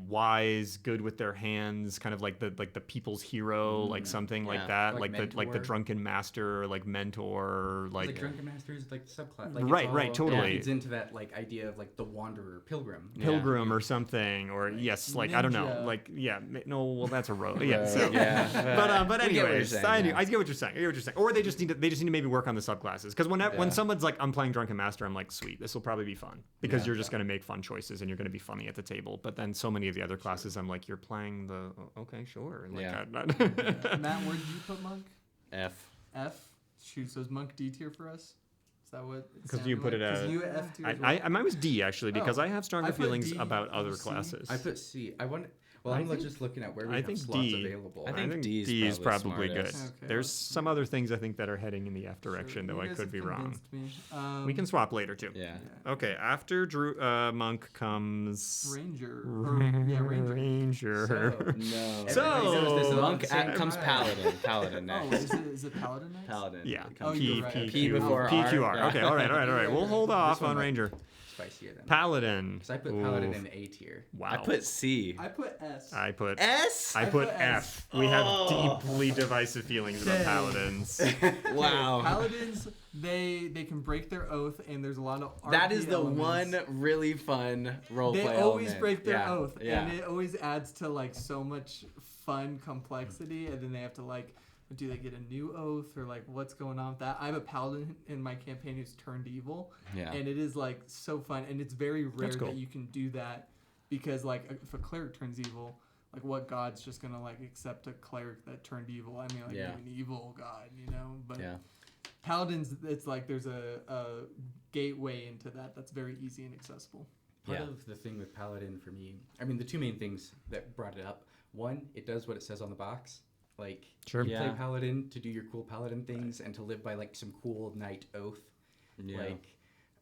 S1: wise, good with their hands, kind of the people's hero, something like
S3: Yeah.
S1: that, the
S4: mentor.
S1: drunken master, or mentor,
S4: Drunken Master is the subclass.
S1: Right, totally.
S4: It feeds into that idea of the wanderer pilgrim.
S1: pilgrim or something, or yes, I don't know,
S2: Ninja.
S1: no, well, that's a rogue. Yeah, so.
S3: Yeah.
S1: But
S3: We get what you're
S1: anyways,
S3: saying,
S1: I
S3: yeah.
S1: get what you're saying. Or they just need to maybe work on the subclasses, because when someone's I'm playing Drunken Master, I'm like, sweet, this will probably be fun, because you're just going to make fun choices and you're going to be funny at the table. But then so many of the other classes, I'm like, you're playing the okay, sure.
S2: Matt, where did you put monk?
S3: F.
S2: F. Shoot, so is monk D tier for us? Is that what?
S1: Because you put it as
S2: you at F tier. As well?
S1: mine was D actually, because
S2: Oh,
S1: I have stronger
S2: I put
S1: feelings
S2: D,
S1: about other
S2: C.
S1: classes.
S4: I put C. I want. Well,
S1: I
S4: I'm
S1: think-
S4: just looking at where we
S1: I
S4: have
S1: think
S4: slots
S1: D.
S4: available.
S3: I think D is
S1: D is
S3: probably
S1: probably good.
S3: smartest.
S2: Okay,
S1: There's
S2: well,
S1: some other things I think that are heading in the F direction,
S2: Sure,
S1: though
S2: you
S1: I
S2: guys
S1: could
S2: have
S1: be wrong.
S2: convinced me.
S1: We can swap later too.
S3: Yeah.
S1: Okay, after monk comes
S2: Ranger. Ranger.
S1: Ranger.
S4: So,
S3: No.
S1: So-
S4: Everybody knows this is
S3: Monk
S4: on the
S3: comes
S4: same
S3: Paladin. Paladin
S2: Oh,
S3: next.
S2: is it Paladin next?
S3: Paladin.
S1: Yeah.
S3: Comes-
S2: Oh, you're right.
S3: P before R.
S1: PQR.
S3: Yeah.
S1: Okay, all right. We'll hold off on Ranger.
S4: spicier than
S1: Paladin.
S4: Because I put Paladin in A tier.
S1: Wow.
S3: I put C.
S2: I put S.
S1: I put
S3: S?
S1: I put
S2: put
S1: F.
S2: S.
S1: We have deeply divisive feelings about
S2: Okay.
S1: paladins.
S3: Wow.
S2: Paladins, they can break their oath, and there's a lot of RP
S3: That is the
S2: elements.
S3: one really fun roleplay
S2: They always
S3: element.
S2: break their
S3: Yeah,
S2: oath,
S3: yeah.
S2: and it always adds to like so much fun complexity. And then they have to like, do they get a new oath or like what's going on with that? I have a paladin in my campaign who's turned evil,
S3: Yeah.
S2: and it is like so fun. And it's very rare
S1: cool.
S2: that you can do that because like if a cleric turns evil, like what god's just gonna like accept a cleric that turned evil? I mean, like
S3: Yeah.
S2: maybe an evil god, you know? But
S3: Yeah.
S2: paladins, it's like there's a gateway into that that's very easy and accessible.
S4: Part
S3: Yeah.
S4: of the thing with Paladin for me, I mean, the two main things that brought it up. One, it does what it says on the box. Like,
S1: Sure.
S4: you play
S3: Yeah.
S4: Paladin to do your cool Paladin things and to live by like some cool knight oath.
S3: Yeah.
S4: Like,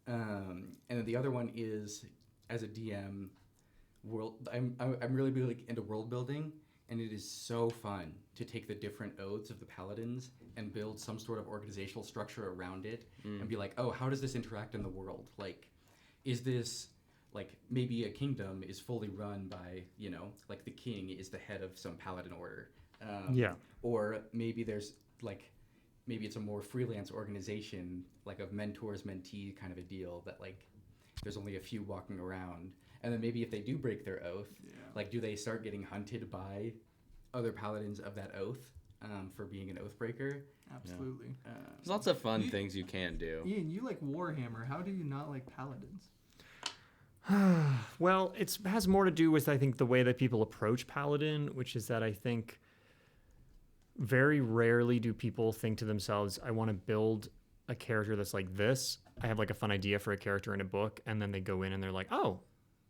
S4: and then the other one is, as a DM, I'm really big into world building, and it is so fun to take the different oaths of the paladins and build some sort of organizational structure around it, and be like, oh, how does this interact in the world? Like, is this like maybe a kingdom is fully run by, you know, like the king is the head of some paladin order.
S1: Yeah.
S4: Or maybe there's like, maybe it's a more freelance organization, like of mentors, mentee kind of a deal that like there's only a few walking around. And then maybe if they do break their oath, like do they start getting hunted by other paladins of that oath for being an oath breaker?
S2: Absolutely.
S3: There's lots of fun things you can do.
S2: Ian, you like Warhammer. How do you not like paladins?
S1: Well, it has more to do with, I think, the way that people approach Paladin, which is that I think very rarely do people think to themselves, I want to build a character that's like this. I have like a fun idea for a character in a book, and then they go in and they're like, oh,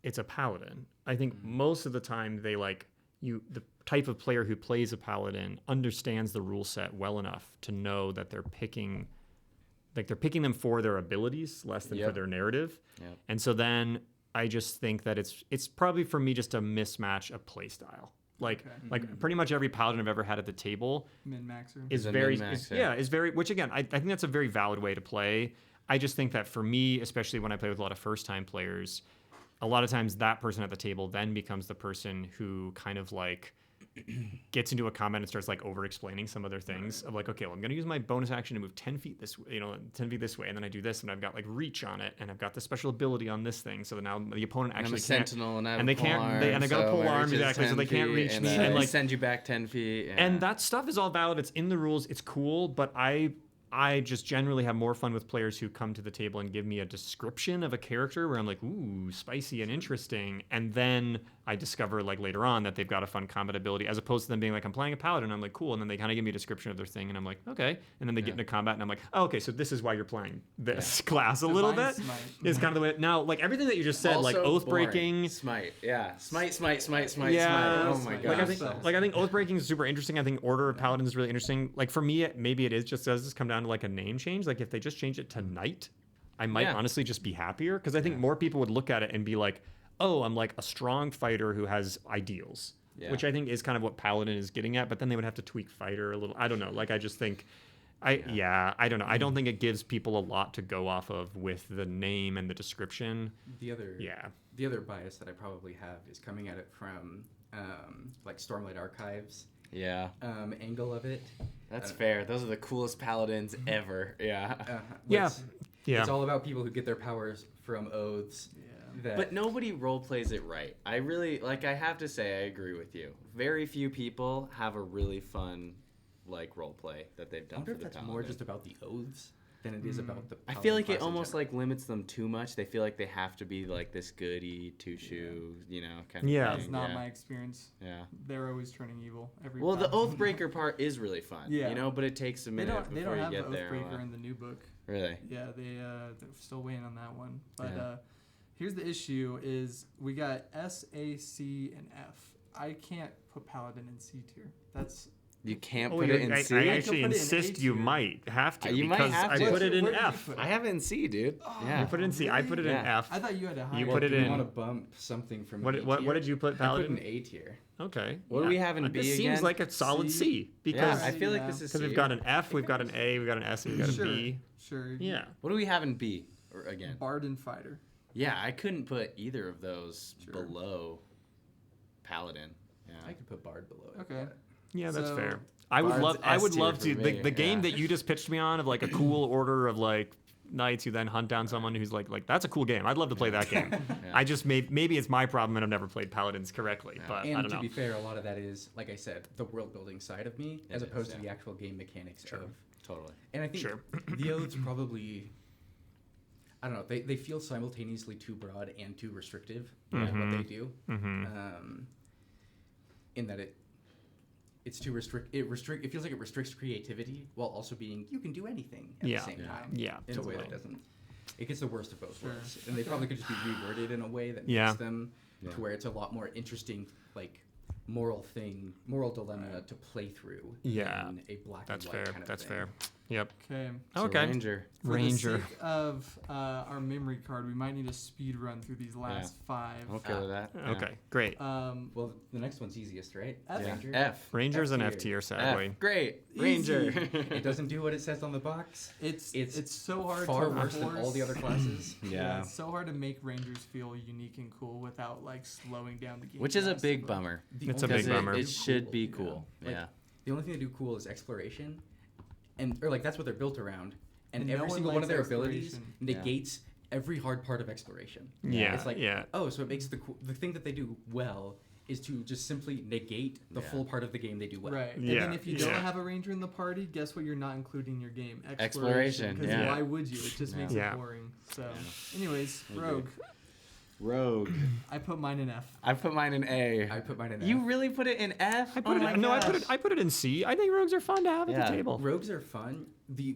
S1: it's a Paladin. I think most of the time they like the type of player who plays a Paladin understands the rule set well enough to know that they're picking them for their abilities less than for their narrative.
S3: Yep.
S1: And so then I just think that it's probably for me just a mismatch of play style. Like pretty much every paladin I've ever had at the table
S2: Min-maxer.
S1: is
S3: a
S1: very
S3: min-maxer.
S1: is very, which again I think that's a very valid way to play. I just think that for me, especially when I play with a lot of first time players, a lot of times that person at the table then becomes the person who kind of like gets into a comment and starts like over explaining some other things of like, okay, well, I'm going to use my bonus action to move 10 feet this way, 10 feet this way. And then I do this and I've got like reach on it and I've got the special ability on this thing. So that now the opponent
S3: I'm
S1: actually
S3: a
S1: can't.
S3: sentinel and I have
S1: and they
S3: a pole
S1: can't,
S3: arm,
S1: and I got a
S3: so
S1: pole
S3: my
S1: arm
S3: reach is
S1: exactly, so they
S3: 10
S1: can't reach
S3: feet,
S1: me.
S3: And,
S1: And like,
S3: send you back 10 feet. Yeah.
S1: and that stuff is all valid. It's in the rules. It's cool. But I just generally have more fun with players who come to the table and give me a description of a character where I'm like, ooh, spicy and interesting. And then I discover like later on that they've got a fun combat ability, as opposed to them being like, I'm playing a paladin. I'm like, cool. And then they kind of give me a description of their thing. And I'm like, okay. And then they get into combat and I'm like, oh, okay, so this is why you're playing this class a little bit.
S2: Smite.
S1: Is kind of the way. Now, like everything that you just said, like
S3: Also
S1: oath
S3: boring.
S1: breaking.
S3: Smite. Yeah. Smite.
S1: Yeah.
S3: Oh my
S2: Smite.
S3: god.
S1: Like I think oath breaking is super interesting. I think Order of Paladins is really interesting. Like for me, maybe it is just does this come down to like a name change. Like if they just change it to Knight, I might honestly just be happier because I think more people would look at it and be like, oh, I'm like a strong fighter who has ideals, which I think is kind of what Paladin is getting at. But then they would have to tweak fighter a little. I don't know. Like I just think. I don't know. I don't think it gives people a lot to go off of with the name and the description.
S4: The other bias that I probably have is coming at it from like Stormlight Archives
S3: Yeah.
S4: angle of it.
S3: That's fair. Those are the coolest paladins ever. Yeah.
S1: Yeah.
S4: It's all about people who get their powers from oaths. That,
S3: But nobody role plays it right. I really I have to say I agree with you. Very few people have a really fun like role play that they've
S4: I
S3: done
S4: wonder
S3: for
S4: if
S3: the
S4: that's
S3: paladin.
S4: more just about the oaths than it is about the.
S3: I feel like
S4: paladin
S3: it
S4: class in
S3: almost
S4: general.
S3: like limits them too much. They feel like they have to be like this goody two shoe, kind of
S1: Yeah.
S3: thing.
S2: That's not my experience.
S3: Yeah.
S2: They're always turning evil.
S3: Well, the
S2: paladin.
S3: Oathbreaker part is really fun.
S2: Yeah.
S3: But it takes a
S2: They
S3: minute
S2: don't
S3: before you
S2: have
S3: get
S2: the
S3: there.
S2: Oathbreaker in the new book.
S3: Really?
S2: Yeah, they're still waiting on that one. But
S3: Yeah.
S2: here's the issue: is we got S, A, C, and F. I can't put Paladin in C tier. That's
S3: You can't
S1: Oh,
S3: put it in
S1: I
S3: C.
S1: actually
S2: put it in
S1: insist
S2: A
S1: you
S2: tier.
S1: might have to
S3: You might
S1: because
S3: have
S1: I
S3: to.
S1: put it in
S2: Where did you
S1: F.
S2: put it?
S3: I have it in C, dude. Yeah.
S1: You put it in C. I put it in
S3: Yeah.
S1: F.
S2: I thought you had a higher.
S1: You
S4: Well,
S1: put it
S4: do
S1: in-
S4: you want to bump something from
S1: What
S4: A
S1: what
S4: tier?
S1: what did you put
S4: I put
S1: Paladin?
S4: an A tier.
S1: Okay.
S3: What do we have in B
S1: This
S3: again?
S1: seems like a solid
S2: C.
S1: C because
S3: Yeah, I feel like
S2: Yeah.
S3: this is
S1: because
S3: C.
S1: we've got an F, we've got an A, we've got an S, and we've got a
S2: Sure.
S1: B.
S2: Sure.
S1: Yeah.
S3: What do we have in B again?
S2: Bard and Fighter.
S3: Yeah, I couldn't put either of those below Paladin. Yeah.
S4: I could put Bard below it.
S2: Okay.
S1: Yeah, that's
S2: So,
S1: fair. I would
S3: Bard's
S1: love
S3: S
S1: to
S3: tier for
S1: the
S3: me,
S1: game
S3: yeah.
S1: that you just pitched me on of like a cool order of like knights who then hunt down someone who's like that's a cool game. I'd love to play that game. I just maybe it's my problem and I've never played Paladins correctly, but I
S4: And
S1: don't
S4: to
S1: know.
S4: be fair, a lot of that is, like I said, the world building side of me, as opposed to the actual game mechanics of.
S3: Totally.
S4: And I think
S1: Sure.
S4: the oaths probably, I don't know, they feel simultaneously too broad and too restrictive in what they do. In that it's too it feels like it restricts creativity while also being you can do anything at the same time.
S1: Yeah,
S4: in a way
S1: totally.
S4: that doesn't. It gets the worst of both worlds, and they probably could just be reworded in a way that
S1: Yeah.
S4: makes them to where it's a lot more interesting, like moral dilemma to play through.
S1: Yeah.
S4: than a black
S1: That's
S4: and white
S1: fair.
S4: kind of
S1: That's
S4: thing.
S1: fair. Yep.
S2: Okay.
S3: So
S1: Okay.
S3: Ranger.
S2: For
S1: Ranger.
S2: the sake of our memory card, we might need a speed run through these last 5.
S3: I'm okay with that. Yeah.
S1: Okay. Great.
S4: Well, the next one's easiest, right?
S2: F.
S3: Yeah.
S4: Ranger.
S3: F.
S1: Ranger's an
S4: F
S1: F
S4: tier.
S1: tier, sadly.
S3: F. Great.
S2: Easy.
S3: Ranger.
S4: It doesn't do what it says on the box.
S2: It's so hard
S4: Far
S2: to
S4: worse than all the other classes.
S3: Yeah.
S2: It's so hard to make Rangers feel unique and cool without like slowing down the game.
S3: Which is a
S2: drastically.
S3: big bummer.
S4: The
S1: It's a
S4: only
S1: big
S4: thing
S1: bummer.
S4: they
S3: It
S4: do
S3: should be
S4: cool,
S3: cool.
S4: Like,
S3: Yeah.
S4: the only thing they do cool is exploration, or like that's what they're built around. And
S2: And no
S4: every
S2: one
S4: single one of
S2: likes
S4: their abilities
S2: exploration.
S4: negates every hard part of exploration.
S1: Yeah.
S4: It's like,
S1: yeah.
S4: oh, so it makes the thing that they do well is to just simply negate the
S3: Yeah.
S4: full part of the game they do well.
S2: Right.
S1: Yeah,
S2: And then if you don't
S1: yeah.
S2: have a ranger in the party, guess what you're not including in your game?
S3: Exploration,
S2: Because
S3: yeah.
S2: why would you? It just makes
S1: Yeah.
S2: it boring. So, anyways,
S3: agree.
S2: Rogue.
S3: Rogue.
S2: I put mine in F.
S3: I put mine in A.
S4: I put mine in
S3: You
S4: F.
S3: really put it in F?
S1: I put
S3: Oh my
S1: it. No,
S3: gosh.
S1: I put it in C. I think rogues are fun to have at
S3: Yeah.
S1: the table.
S4: Rogues are fun. The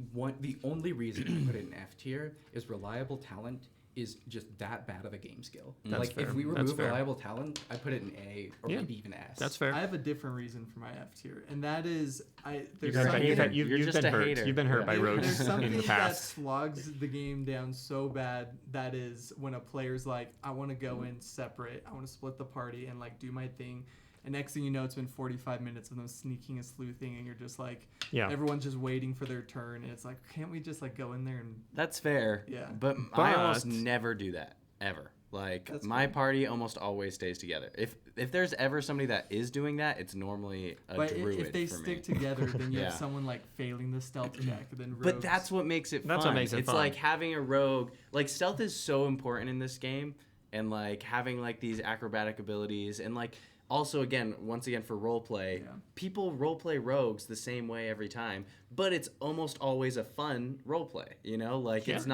S4: only reason I put it in F tier is reliable talent is just that bad of a game skill.
S1: That's
S4: like
S1: fair.
S4: if we
S1: That's
S4: remove
S1: fair.
S4: reliable talent, I put it in A or
S1: Yeah.
S4: maybe even S.
S1: That's fair.
S2: I have a different reason for my F tier, and that is there's
S3: You're
S2: something,
S3: hater. You're
S1: You've
S3: just
S1: been
S3: a
S1: hurt.
S3: hater.
S1: You've been hurt by
S3: Yeah.
S1: rogues
S2: there's
S1: in
S2: something
S1: the
S2: that
S1: past.
S2: slogs the game down so bad. That is when a player's like, I want to go in separate. I want to split the party and like do my thing. And next thing you know, it's been 45 minutes of them sneaking and sleuthing, and you're just like,
S1: Yeah.
S2: everyone's just waiting for their turn. And it's like, can't we just like go in there and
S3: That's fair.
S2: Yeah.
S3: But I almost
S1: But-
S3: never do that. Ever. Like
S2: That's
S3: my
S2: fine.
S3: party almost always stays together. If there's ever somebody that is doing that, it's normally a
S2: But
S3: druid
S2: if they
S3: for
S2: stick
S3: me.
S2: together, then you
S3: Yeah.
S2: have someone like failing the stealth check. Then
S3: But
S2: rogues-
S3: that's what makes it fun.
S1: That's what makes it
S3: it's
S1: fun.
S3: like having a rogue. Like stealth is so important in this game, and like having like these acrobatic abilities, and like also once again for role play,
S2: Yeah.
S3: people role play rogues the same way every time, but it's almost always a fun role play. You know, like
S1: Yeah.
S3: it's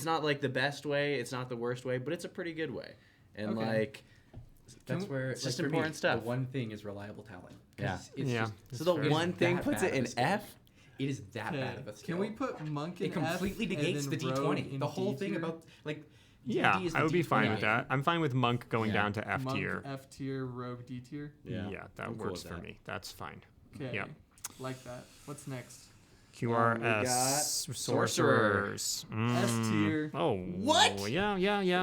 S3: not like the best way, it's not the worst way, but it's a pretty good way. And
S2: Okay.
S3: like
S4: That's
S2: Can-
S4: where
S3: It's just
S4: for me,
S3: important stuff.
S4: The one thing is reliable talent. 'Cause
S3: Yeah.
S4: It's
S1: Yeah.
S4: Just,
S3: so the
S1: fair.
S4: it is
S3: one thing
S4: that
S3: puts
S4: bad
S3: it
S4: of a
S3: in
S4: skill.
S3: F.
S4: It is that
S2: Okay.
S4: bad of a skill.
S2: Can we put monk in
S4: It completely
S2: F and
S4: negates the
S2: then rogue
S4: D20.
S2: in
S4: The whole
S2: D
S4: thing
S2: tier?
S4: about like
S1: Yeah,
S4: D&D is
S1: I
S4: the
S1: would be fine
S4: D20
S1: with that. I'm fine with monk going
S3: Yeah.
S1: down to F
S2: monk
S1: tier.
S2: F tier, rogue D tier.
S1: Yeah, that
S3: I'm cool
S1: works
S3: with
S1: for
S3: that.
S1: me. That's fine.
S2: Okay.
S1: Yeah.
S2: Like that. What's next?
S1: QRS
S3: we got
S1: sorcerers.
S2: S tier.
S1: Oh,
S3: What?
S1: Yeah.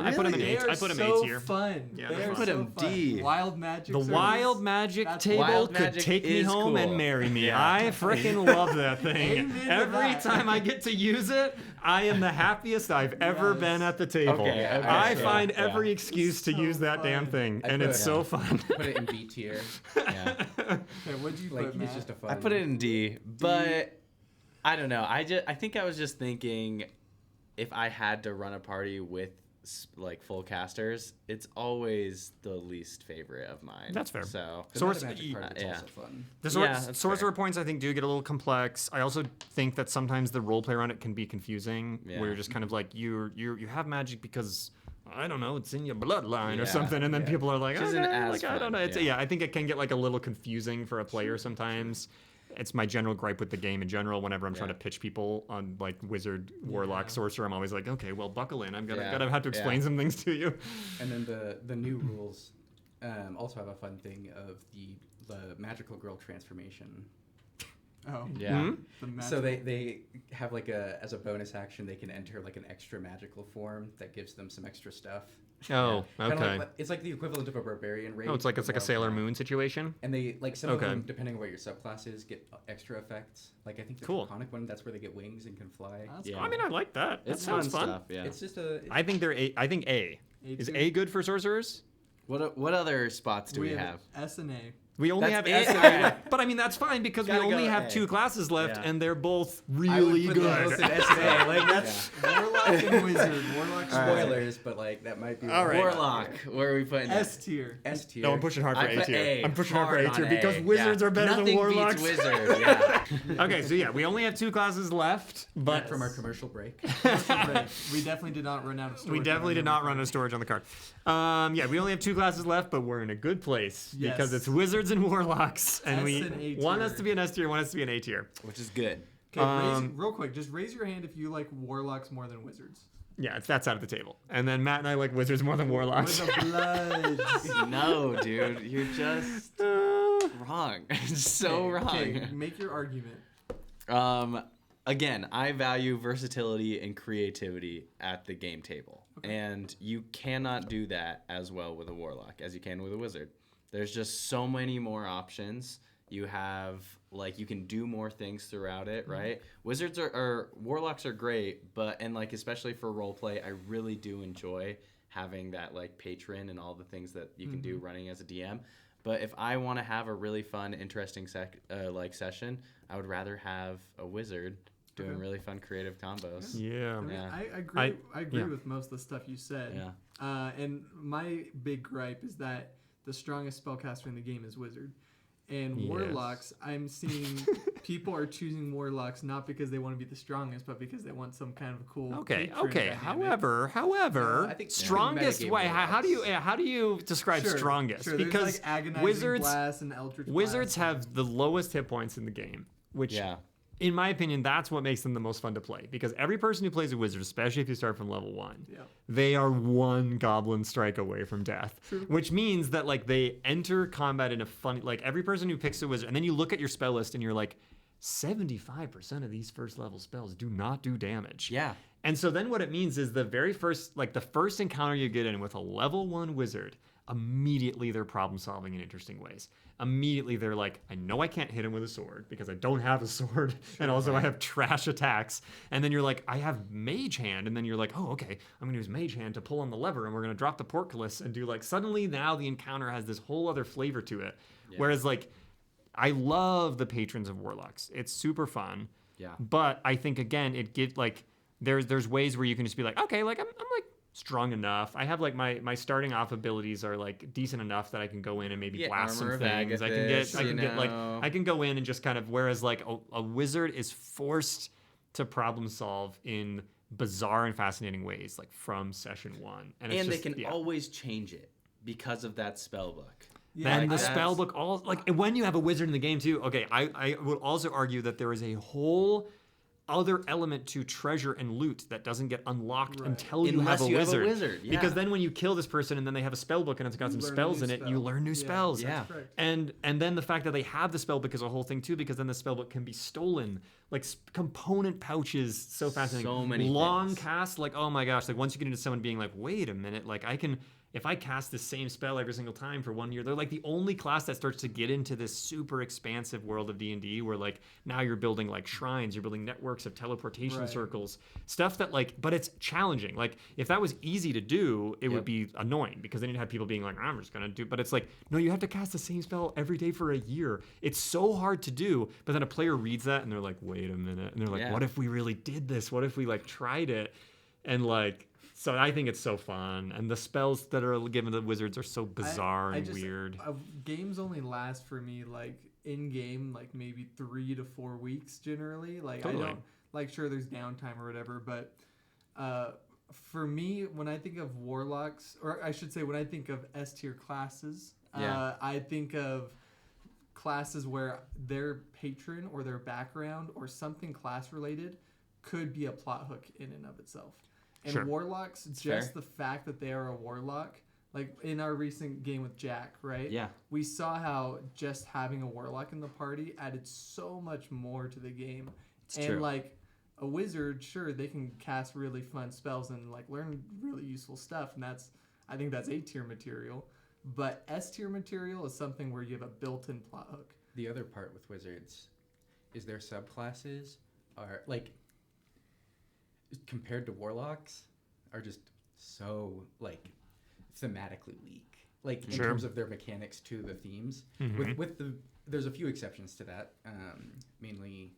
S1: I put him in
S2: They
S1: A.
S2: are
S1: I put him
S2: so
S1: A tier.
S2: fun.
S1: Yeah,
S2: They
S1: they're
S2: are
S1: fun.
S3: Put
S2: so
S3: him
S2: fun.
S3: D.
S2: Wild magic.
S1: The
S2: service.
S1: wild magic
S2: That's
S1: table
S3: Wild
S1: could
S3: magic
S1: take me
S3: is
S1: home and
S3: cool.
S1: marry me.
S3: Yeah.
S1: I freaking love that thing.
S2: Amen to
S1: Every
S2: that.
S1: time I get to use it, I am the happiest I've ever
S2: Yes.
S1: been at the table.
S3: Okay,
S1: I
S3: so,
S1: find
S3: yeah.
S1: every excuse to
S2: So
S1: use that damn
S2: fun.
S1: thing,
S4: I
S1: and
S4: put-
S1: it's so fun.
S4: Put it in B tier.
S3: Yeah.
S2: Okay, what'd you
S4: Like
S2: put,
S4: he's
S2: Matt?
S4: just a fun.
S3: I put it in D, but I don't know. I think I was just thinking if I had to run a party with like full casters, it's always the least favorite of mine.
S1: That's fair.
S3: So
S4: The
S1: Source-
S4: magic part of it's
S3: yeah.
S4: also fun.
S1: The
S3: Yeah, that's
S1: sorcerer
S3: fair.
S1: points, I think, do get a little complex. I also think that sometimes the role play around it can be confusing,
S3: Yeah.
S1: where you're just kind of like you have magic because I don't know, it's in your bloodline or
S3: Yeah,
S1: something, and then
S4: yeah.
S1: people are like,
S3: Which isn't
S1: okay,
S3: as
S1: like I
S3: fun,
S1: don't know. It's,
S3: yeah.
S1: yeah, I think it can get like a little confusing for a player sometimes. It's my general gripe with the game in general. Whenever I'm trying to
S3: Yeah.
S1: pitch people on like wizard, warlock,
S2: Yeah.
S1: sorcerer, I'm always like, okay, well, buckle in. I'm
S3: Yeah.
S1: gonna have to explain
S3: Yeah.
S1: some things to you.
S4: And then the new rules also have a fun thing of the magical girl transformation.
S2: Oh.
S3: Yeah.
S1: Mhm.
S2: The magic.
S4: So they have like as a bonus action they can enter like an extra magical form that gives them some extra stuff.
S1: Oh,
S4: Kinda
S1: okay.
S4: like, it's like the equivalent of a barbarian raid.
S1: Oh, it's like a Sailor
S4: Moon.
S1: Moon situation.
S4: And they like some of
S1: Okay.
S4: them, depending on what your subclass is, get extra effects. Like I think the
S1: Cool.
S4: Draconic one, that's where they get wings and can fly.
S2: That's
S3: Yeah.
S1: I mean, I like that. That
S3: It's
S1: sounds
S3: fun
S1: fun.
S3: stuff. Yeah.
S4: It's just a.
S1: I think I think A. Is
S2: A2?
S1: A good for sorcerers?
S3: What other spots do we have?
S2: S and A.
S1: We only
S3: That's
S1: have
S3: it?
S1: S.
S3: Alright.
S1: But I mean, that's fine because we
S3: Gotta
S1: only
S3: go
S1: have
S3: A.
S1: 2 classes left,
S3: Yeah.
S1: and they're both
S2: I would
S1: really
S2: put them both
S1: good.
S2: in S and A. Like that's Warlock and Wizard. Warlock.
S4: Spoilers, but like that might be.
S1: All right.
S3: Warlock. Where are we putting it?
S2: S tier.
S4: S tier.
S1: No, I'm pushing hard for
S3: I
S1: A
S3: put
S1: tier.
S3: A,
S1: I'm pushing hard for A
S3: hard
S1: tier
S3: on
S1: because
S3: A,
S1: wizards
S3: yeah.
S1: are better
S3: Nothing
S1: than warlocks.
S3: beats wizard. Yeah.
S1: Okay, so yeah, we only have 2 classes left, but
S4: From our commercial break.
S2: We definitely did not run out of storage.
S1: we definitely did not run out of storage on the card. Yeah, we only have 2 classes left, but we're in a good place
S2: Yes.
S1: because it's wizards and warlocks, and
S2: S
S1: we
S2: and A
S1: one
S2: tier.
S1: has to be an S tier, one has to be an A tier.
S3: Which is good.
S2: Okay, real quick, just raise your hand if you like warlocks more than wizards.
S1: Yeah, it's that side of the table. And then Matt and I like wizards more than warlocks.
S2: With the bloods.
S3: No, dude, you're just wrong. So wrong.
S2: Okay, make your argument.
S3: Again, I value versatility and creativity at the game table. And you cannot do that as well with a warlock as you can with a wizard. There's just so many more options. You have, like, you can do more things throughout it, right? Wizards or warlocks are great, but, and like, especially for roleplay, I really do enjoy having that, like, patron and all the things that you can do running as a DM. But if I want to have a really fun, interesting session, I would rather have a wizard doing really fun, creative combos.
S1: Yeah.
S2: I mean,
S3: Yeah.
S2: I agree. I agree
S1: yeah.
S2: with most of the stuff you said.
S3: Yeah.
S2: And my big gripe is that the strongest spellcaster in the game is wizard. And
S1: Yes.
S2: warlocks, I'm seeing people are choosing warlocks not because they want to be the strongest, but because they want some kind of cool.
S1: Okay.
S2: patron
S1: Okay.
S2: dynamic.
S1: However,
S4: I think
S1: strongest.
S4: metagame
S1: Why? How do you?
S4: warlocks.
S1: How do you describe
S2: Sure,
S1: strongest?
S2: sure, there's,
S1: Because
S2: like agonizing
S1: wizards,
S2: blast and eldritch
S1: wizards
S2: blast.
S1: have the lowest hit points in the game, which,
S3: Yeah.
S1: in my opinion, that's what makes them the most fun to play. Because every person who plays a wizard, especially if you start from level 1,
S2: Yeah.
S1: they are 1 goblin strike away from death.
S2: True.
S1: Which means that like they enter combat in a funny, like every person who picks a wizard, and then you look at your spell list and you're like, 75% of these first level spells do not do damage.
S3: Yeah.
S1: And so then what it means is the very first, like the first encounter you get in with a level 1 wizard, immediately they're problem solving in interesting ways. Immediately they're like, I know I can't hit him with a sword because I don't have a sword. And also I have trash attacks. And then you're like, I have mage hand. And then you're like, oh, okay, I'm gonna use mage hand to pull on the lever and we're gonna drop the portcullis and do like, suddenly now the encounter has this whole other flavor to it.
S3: Yeah.
S1: Whereas like, I love the patrons of warlocks. It's super fun.
S3: Yeah.
S1: But I think again, it get like there's ways where you can just be like, okay, like I'm like strong enough. I have like my starting off abilities are like decent enough that I can go in and maybe
S3: Yeah,
S1: blast some
S3: Armor of
S1: things. I can
S3: Agathis,
S1: get like
S3: know.
S1: I can go in and just kind of, whereas like a wizard is forced to problem solve in bizarre and fascinating ways, like from session 1. And, it's
S3: And they
S1: just,
S3: can
S1: yeah.
S3: always change it because of that spell book.
S2: Yeah,
S1: Then the
S3: that's-
S1: spell book, all like when you have a wizard in the game too. Okay, I would also argue that there is a whole other element to treasure and loot that doesn't get unlocked
S2: Right.
S1: until
S3: Unless
S1: you
S3: you
S1: have
S3: have
S1: a
S3: a
S1: wizard.
S3: wizard, yeah.
S1: Because then when you kill this person and then they have a spell book and it's got some
S2: learn a
S1: spells
S2: new
S1: in it, you
S2: spell.
S1: learn new
S2: Yeah,
S1: spells.
S3: Yeah.
S2: That's correct.
S1: And then the fact that they have the spell book is a whole thing too, because then the spell book can be stolen. Like component pouches, so fascinating.
S3: So many
S1: long
S3: things.
S1: cast, like oh my gosh, like once you get into someone being like, wait a minute, like I can, if I cast the same spell every single time for 1 year, they're like the only class that starts to get into this super expansive world of D&D where like now you're building like shrines, you're building networks of teleportation
S2: Right.
S1: circles, stuff that like, but it's challenging. Like if that was easy to do, it would be annoying because then you'd have people being like, I'm just gonna do, but it's like, no, you have to cast the same spell every day for a year. It's so hard to do, but then a player reads that and they're like, wait a minute. And they're like,
S3: Yeah.
S1: what if we really did this? What if we like tried it? And like, so I think it's so fun, and the spells that are given to the wizards are so bizarre and weird.
S2: Games only last for me like in game like maybe 3 to 4 weeks generally. Like
S1: Totally.
S2: I don't like sure there's downtime or whatever, but for me when I think of warlocks, or I should say when I think of S tier classes,
S3: Yeah.
S2: I think of classes where their patron or their background or something class related could be a plot hook in and of itself. And
S1: Sure.
S2: warlocks,
S3: It's
S2: just
S3: fair.
S2: the fact that they are a warlock, like in our recent game with Jack, right?
S3: Yeah.
S2: We saw how just having a warlock in the party added so much more to the game.
S3: It's
S2: and
S3: true.
S2: like a wizard, sure, they can cast really fun spells and like learn really useful stuff, and that's I think that's A tier material. But S tier material is something where you have a built-in plot hook.
S4: The other part with wizards is their subclasses are like compared to warlocks are just so like thematically weak. Like in terms of their mechanics to the themes. With the there's a few exceptions to that. Mainly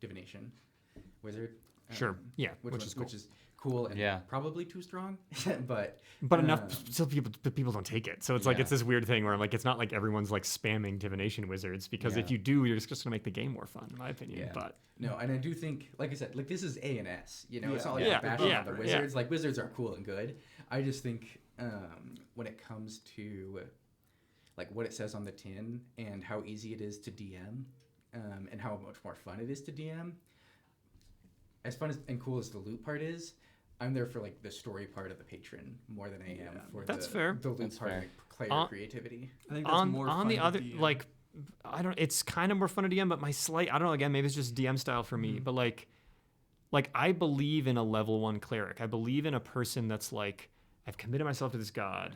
S4: divination, wizard. Which is cool. Which is cool and probably too strong, but
S1: enough so people don't take it. So it's like it's this weird thing where I'm like, it's not like everyone's like spamming divination wizards, because if you do, you're just gonna make the game more fun, in my opinion.
S4: Yeah.
S1: But
S4: no, and I do think, like I said, like this is A and S. You know, it's not like a bashing on the wizards. Like wizards are cool and good. I just think when it comes to like what it says on the tin and how easy it is to DM, and how much more fun it is to DM. As fun and cool as the loot part is, I'm there for like the story part of the patron more than I am for the loot part of player creativity.
S2: I think that's more fun
S1: the other
S2: DM.
S1: like, I don't. It's kind of more fun to DM, but I don't know. Again, maybe it's just DM style for me. But like I believe in a level 1 cleric. I believe in a person that's like, I've committed myself to this god.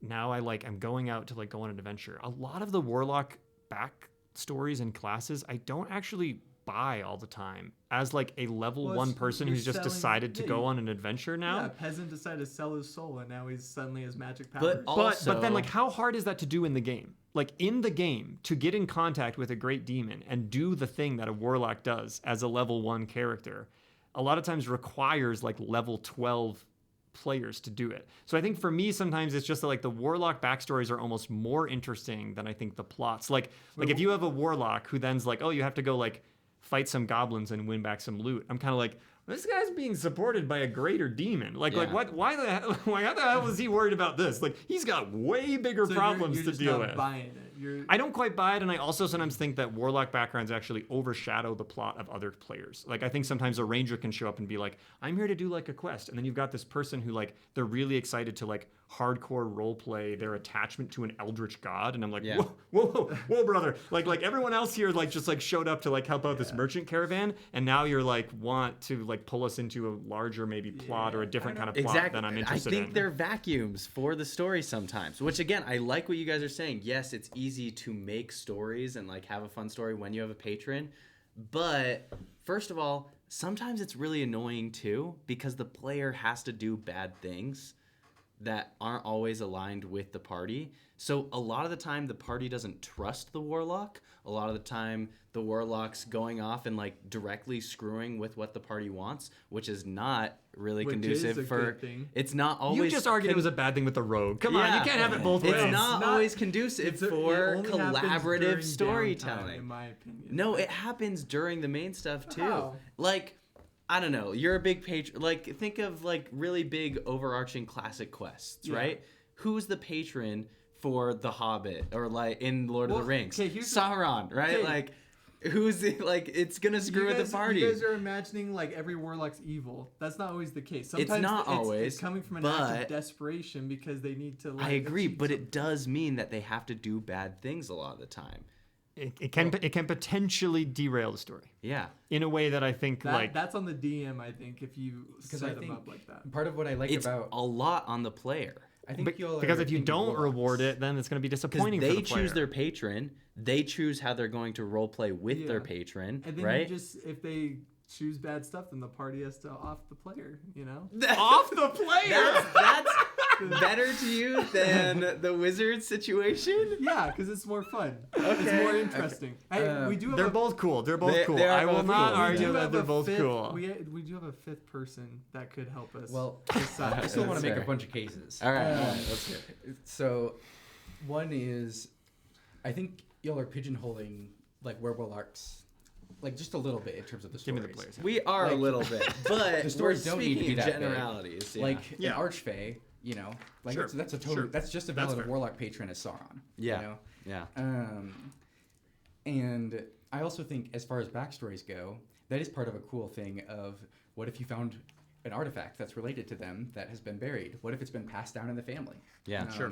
S1: Now I'm going out to like go on an adventure. A lot of the warlock backstories and classes, I don't actually buy all the time as like a level 1 person who's just decided to go on an adventure now.
S2: Yeah, peasant decided to sell his soul and now he's suddenly has magic powers.
S1: But then like, how hard is that to do in the game? Like in the game, to get in contact with a great demon and do the thing that a warlock does as a level 1 character, a lot of times requires like level 12 players to do it. So I think for me, sometimes it's just that like the warlock backstories are almost more interesting than I think the plots. Like if you have a warlock who then's like, oh, you have to go like fight some goblins and win back some loot, I'm kind of like, this guy's being supported by a greater demon. Like what? Why the hell? How the hell is he worried about this? Like he's got way bigger problems to deal with.
S2: Buying it.
S1: I don't quite buy it, and I also sometimes think that warlock backgrounds actually overshadow the plot of other players. Like I think sometimes a ranger can show up and be like, I'm here to do like a quest, and then you've got this person who like they're really excited to like hardcore role play their attachment to an eldritch god, and I'm like, whoa, brother, like everyone else here like just like showed up to like help out this merchant caravan, and now you're like want to like pull us into a larger maybe plot or a different kind of plot than I'm interested in.
S3: I think they're vacuums for the story sometimes, which again, I like what you guys are saying. Yes, it's easy to make stories and like have a fun story when you have a patron, but first of all, sometimes it's really annoying too, because the player has to do bad things that aren't always aligned with the party. So a lot of the time the party doesn't trust the warlock. A lot of the time the warlock's going off and like directly screwing with what the party wants, which is not really conducive for. It's not always.
S1: You just argued it was a bad thing with the rogue. Come on, you can't have it both ways.
S3: It's not always conducive for collaborative storytelling.
S2: In my opinion.
S3: No, it happens during the main stuff too.
S2: How?
S3: Like, I don't know. You're a big patron. Like, think of like really big overarching classic quests, right? Who's the patron for The Hobbit or like in Lord of the Rings? Sauron, right? Like, who's like? It's gonna screw with the party.
S2: You guys are imagining like every warlock's evil. That's not always the case. Sometimes
S3: it's not always.
S2: It's coming from an act of desperation because they need to. Like,
S3: I agree, but it does mean that they have to do bad things a lot of the time.
S1: It can potentially derail the story.
S3: Yeah.
S1: In a way that I think
S2: that's on the DM. I think if you set them up like that.
S4: Part of what I like about
S3: a lot on the player.
S4: I think
S1: because if you don't reward it, then it's going to be disappointing.
S3: They
S1: for the player.
S3: choose their patron. They choose how they're going to role play with their patron,
S2: and then
S3: right?
S2: if they choose bad stuff, then the party has to off the player. You know,
S1: off the player.
S3: That's better to you than the wizard situation?
S2: Yeah, because it's more fun. Okay. It's more interesting. We do.
S1: They're both cool. They're both cool. I will not argue that they're both cool.
S2: We do have a fifth person that could help us.
S4: Well, I still want to make a bunch of cases.
S3: All right, let's hear it.
S4: So, one is, I think y'all are pigeonholing like werewolves, like just a little bit in terms of the stories.
S1: Give me the players.
S3: We are a little bit, but
S4: the stories don't need to be
S3: in
S4: that
S3: generalities.
S4: Big. Like an archfey, you know, like that's a total. That's just as valid a warlock patron as Sauron.
S3: Yeah.
S4: You know?
S3: Yeah.
S4: And I also think, as far as backstories go, that is part of a cool thing of what if you found an artifact that's related to them that has been buried? What if it's been passed down in the family?
S3: Yeah.
S1: Sure.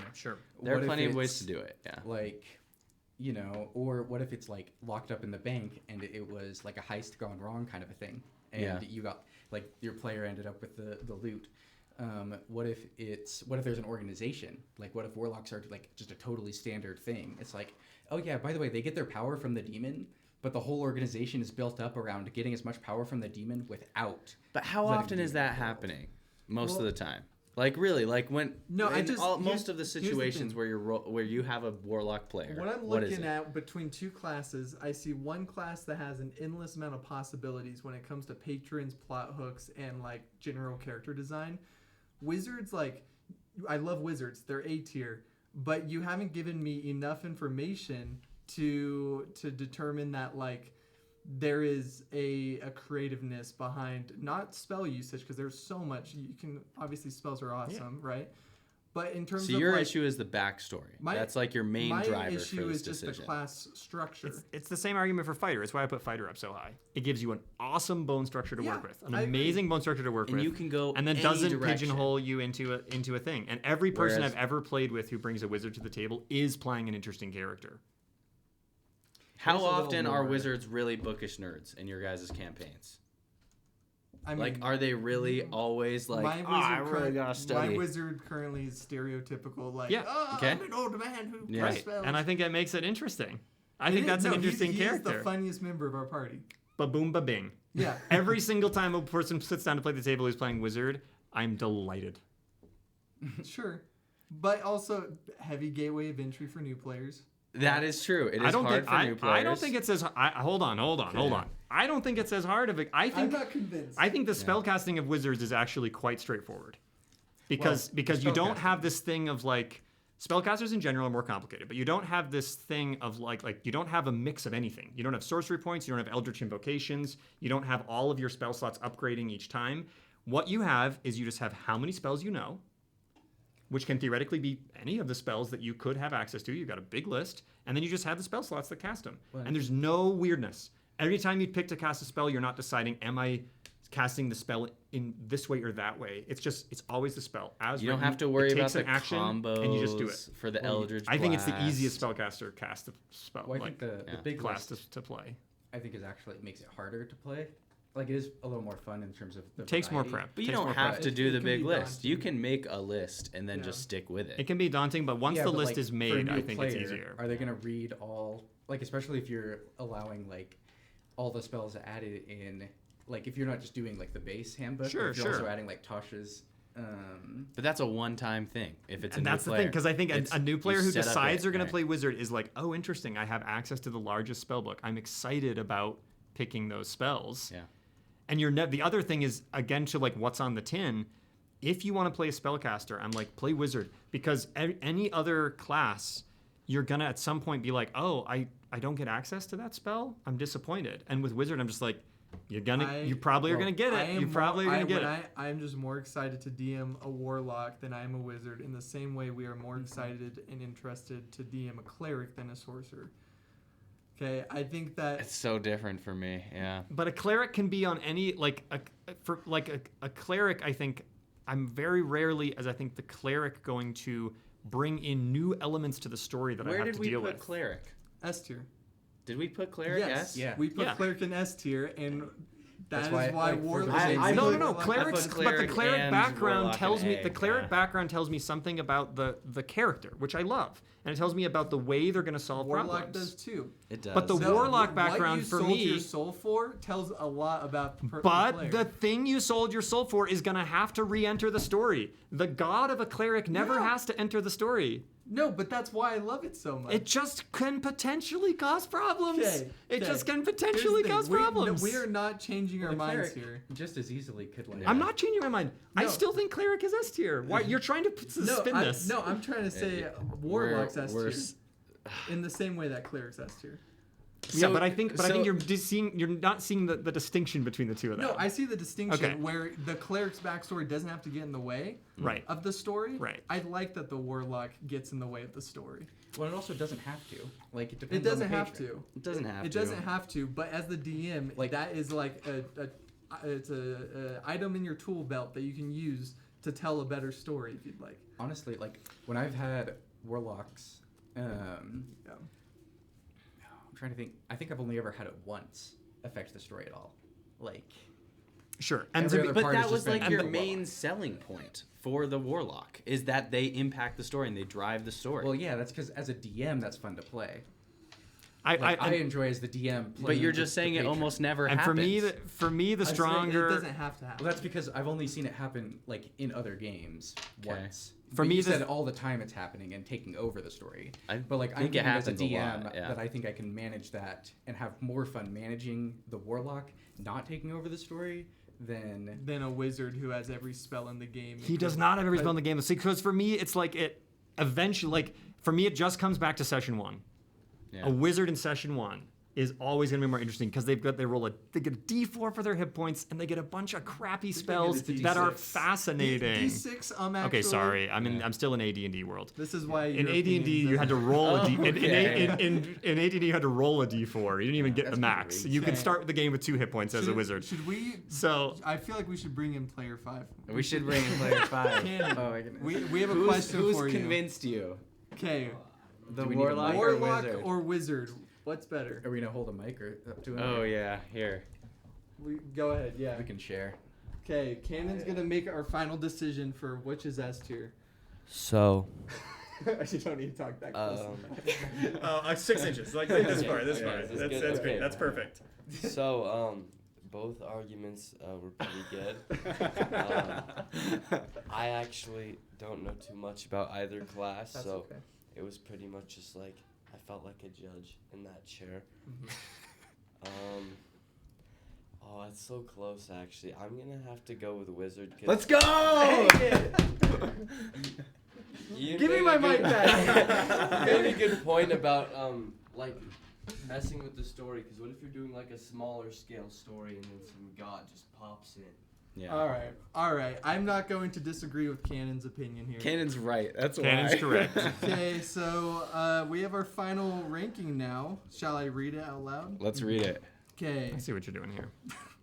S3: There are plenty of ways to do it. Yeah.
S4: Like, you know, or what if it's like locked up in the bank and it was like a heist gone wrong kind of a thing, and you got like your player ended up with the loot. what if there's an organization? Like, what if warlocks are like just a totally standard thing? It's like, oh yeah, by the way, they get their power from the demon, but the whole organization is built up around getting as much power from the demon without.
S3: But how often is that happening? Most of the time. Like really, like when most of the situations where you have a warlock player.
S2: What I'm looking at between two classes, I see one class that has an endless amount of possibilities when it comes to patrons, plot hooks, and like general character design. Wizards, like, I love wizards. They're A tier, but you haven't given me enough information to determine that like there is a creativeness behind not spell usage, because there's so much you can, obviously spells are awesome, right? But in terms of
S3: your issue is the backstory. That's like your main driver for this decision.
S2: My issue is just the class structure.
S1: It's the same argument for fighter. It's why I put fighter up so high. It gives you an awesome bone structure to work with, an amazing bone structure to work with,
S3: and you can go
S1: and then
S3: any
S1: doesn't
S3: direction.
S1: Pigeonhole you into a thing. And every person I've ever played with who brings a wizard to the table is playing an interesting character.
S3: How often are wizards really bookish nerds in your guys' campaigns? I mean, like, are they really always like, I really gotta study?
S2: My wizard currently is stereotypical, like, I'm an old man who casts spells.
S1: And I think it makes it interesting. I think that's an interesting character.
S2: He's the funniest member of our party.
S1: Ba-boom, ba-bing.
S2: Yeah.
S1: Every single time a person sits down to play the table who's playing wizard, I'm delighted.
S2: Sure. But also, heavy gateway of entry for new players.
S3: That is true. It is hard for new players.
S1: I don't think it says. Hold on. I don't think it says hard of it. I'm
S2: not convinced.
S1: I think the spellcasting of wizards is actually quite straightforward, because you don't have this thing of like spellcasters in general are more complicated, but you don't have this thing of like you don't have a mix of anything. You don't have sorcery points. You don't have eldritch invocations. You don't have all of your spell slots upgrading each time. What you have is you just have how many spells you know, which can theoretically be any of the spells that you could have access to. You've got a big list, and then you just have the spell slots that cast them. Right. And there's no weirdness. Every time you pick to cast a spell, you're not deciding, am I casting the spell in this way or that way? It's always the spell.
S3: You don't have to worry about the combos
S1: and you just do it.
S3: For the Eldritch
S1: I think it's the easiest spellcaster cast spell.
S4: Well, I think the big
S1: class
S4: list
S1: to play.
S4: I think is actually makes it harder to play. Like, it is a little more fun in terms of the
S1: It takes
S4: variety.
S1: more prep.
S3: But you don't have to do the big list. You can make a list and then just stick with it.
S1: It can be daunting, but once the list is made, I think it's easier.
S4: Are they going to read all, like, especially if you're allowing, like, all the spells added in, like, if you're not just doing, like, the base handbook,
S1: sure,
S4: if you're also adding, like, Tasha's.
S3: But that's a one-time thing. If it's
S1: and
S3: a
S1: that's
S3: new
S1: the
S3: player,
S1: thing, because I think a new player who decides they're going to
S3: right.
S1: play wizard is like, oh, interesting. I have access to the largest spell book. I'm excited about picking those spells.
S3: Yeah.
S1: And the other thing is, again, to like what's on the tin, if you want to play a spellcaster, I'm like, play wizard, because any other class, you're going to at some point be like, oh, I don't get access to that spell. I'm disappointed. And with wizard, I'm just like, you probably are going to get it. You probably are going to get it.
S2: I'm just more excited to DM a warlock than I am a wizard, in the same way we are more excited and interested to DM a cleric than a sorcerer. Okay, I think that
S3: it's so different for me. Yeah.
S1: But a cleric can be on any a cleric. I think I'm very rarely, as I think the cleric, going to bring in new elements to the story that I have to deal with.
S3: Where did we put cleric?
S2: S tier.
S3: Did we put cleric S?
S2: Yeah. We put cleric in S tier, and that's why warlock.
S1: No. Clerics, but the cleric background tells me background tells me something about the character, which I love, and it tells me about the way they're going to solve problems.
S2: Warlock does too.
S3: It does.
S1: But the warlock background for me,
S2: what you sold your soul for tells a lot about the player.
S1: But the thing you sold your soul for is going to have to re-enter the story. The god of a cleric never has to enter the story.
S2: No, but that's why I love it so much.
S1: It just can potentially cause problems. It just can
S2: Here's
S1: cause problems.
S2: We are not changing our minds here.
S4: Just as easily could. Like,
S1: I'm not changing my mind. No. I still think cleric is S tier. Why you're trying to spin this?
S2: No, I'm trying to say warlock's S tier. In the same way that cleric's S tier.
S1: Yeah, but I think you're not seeing the distinction between the two of them.
S2: No, I see the distinction where the cleric's backstory doesn't have to get in the way of the story.
S1: Right.
S2: I like that the warlock gets in the way of the story.
S4: Well, it also doesn't have to. Like, it depends.
S2: It doesn't
S4: on the
S2: have
S4: patron.
S2: to.
S3: It doesn't have to.
S2: It doesn't have to. But as the DM, like, that is like it's a item in your tool belt that you can use to tell a better story if you'd like.
S4: Honestly, like when I've had warlocks. I'm trying to think. I think I've only ever had it once affect the story at all. Like,
S1: Sure. And
S4: Every other
S3: But
S4: part
S3: that
S4: has
S3: was
S4: just been
S3: like your
S4: the
S3: main
S4: warlock.
S3: selling point for the warlock, is that they impact the story and they drive the story.
S4: Well, yeah, that's because as a DM, that's fun to play.
S1: I
S4: I enjoy as the DM.
S3: But you're
S4: playing
S3: just
S4: the
S3: saying it
S4: patron.
S3: almost never
S1: and
S3: happens.
S1: for me, the
S2: It
S1: stronger.
S2: doesn't have to happen.
S4: Well, that's because I've only seen it happen like in other games once.
S1: For
S4: But
S1: me,
S4: you
S1: the-
S4: said all the time it's happening and taking over the story.
S3: I
S4: But like
S3: think it
S4: I'm as a
S3: happens a
S4: DM
S3: lot, yeah.
S4: that I think I can manage that and have more fun managing the warlock not taking over the story than
S2: A wizard who has every spell in the game.
S1: He does not have every spell in the game. Because for me, it's like it eventually, like for me, it just comes back to session 1.
S3: Yeah.
S1: A wizard in session 1 is always going to be more interesting because they get a D4 for their hit points and they get a bunch of crappy spells
S4: it's a
S1: that are
S4: D6.
S1: fascinating.
S2: D6. Actually,
S1: Okay, sorry. I'm still in AD&D world.
S2: This is why
S1: In
S2: your
S1: AD&D,
S2: opinion
S1: you had to
S2: doesn't-
S1: roll a D.
S3: Okay.
S1: In AD&D, you had to roll a D4. You didn't even get the
S4: that's
S1: max.
S4: great.
S1: You could
S2: Okay.
S1: start the game with 2 hit points as a wizard.
S2: Should we?
S1: So
S2: I feel like we should bring in player 5.
S3: We should bring in player 5.
S2: Cannon.
S4: oh my goodness.
S2: We have a question
S3: Who's
S2: for you.
S3: convinced you?
S2: Okay,
S3: The
S4: Do we need a
S3: warlock,
S4: mic?
S3: or
S2: warlock
S3: wizard?
S2: or wizard? What's better?
S4: Are we gonna hold a mic or up to him?
S3: Oh yeah, here.
S2: We go ahead. Yeah.
S4: We can share.
S2: Okay, Cannon's gonna make our final decision for which is S tier.
S5: So,
S2: You don't need to talk that close.
S1: 6 inches, like
S5: this far, this far.
S1: That's
S5: That's good.
S1: great.
S5: Okay.
S1: That's perfect.
S5: both arguments were pretty good. I actually don't know too much about either class,
S2: That's
S5: so
S2: okay.
S5: it was pretty much just like I felt like a judge in that chair. It's so close actually. I'm gonna have to go with wizard.
S3: Let's go!
S5: You
S2: Give me
S5: made
S2: my
S5: a
S2: mic
S5: good-
S2: back.
S5: You made a good point about like messing with the story. Because what if you're doing like a smaller scale story and then some god just pops in?
S3: Yeah.
S2: All right. I'm not going to disagree with Cannon's opinion here.
S3: Cannon's right. That's
S1: Cannon's
S3: why.
S1: correct.
S2: Okay, so we have our final ranking now. Shall I read it out loud?
S3: Let's read it.
S2: Okay.
S1: I see what you're doing here.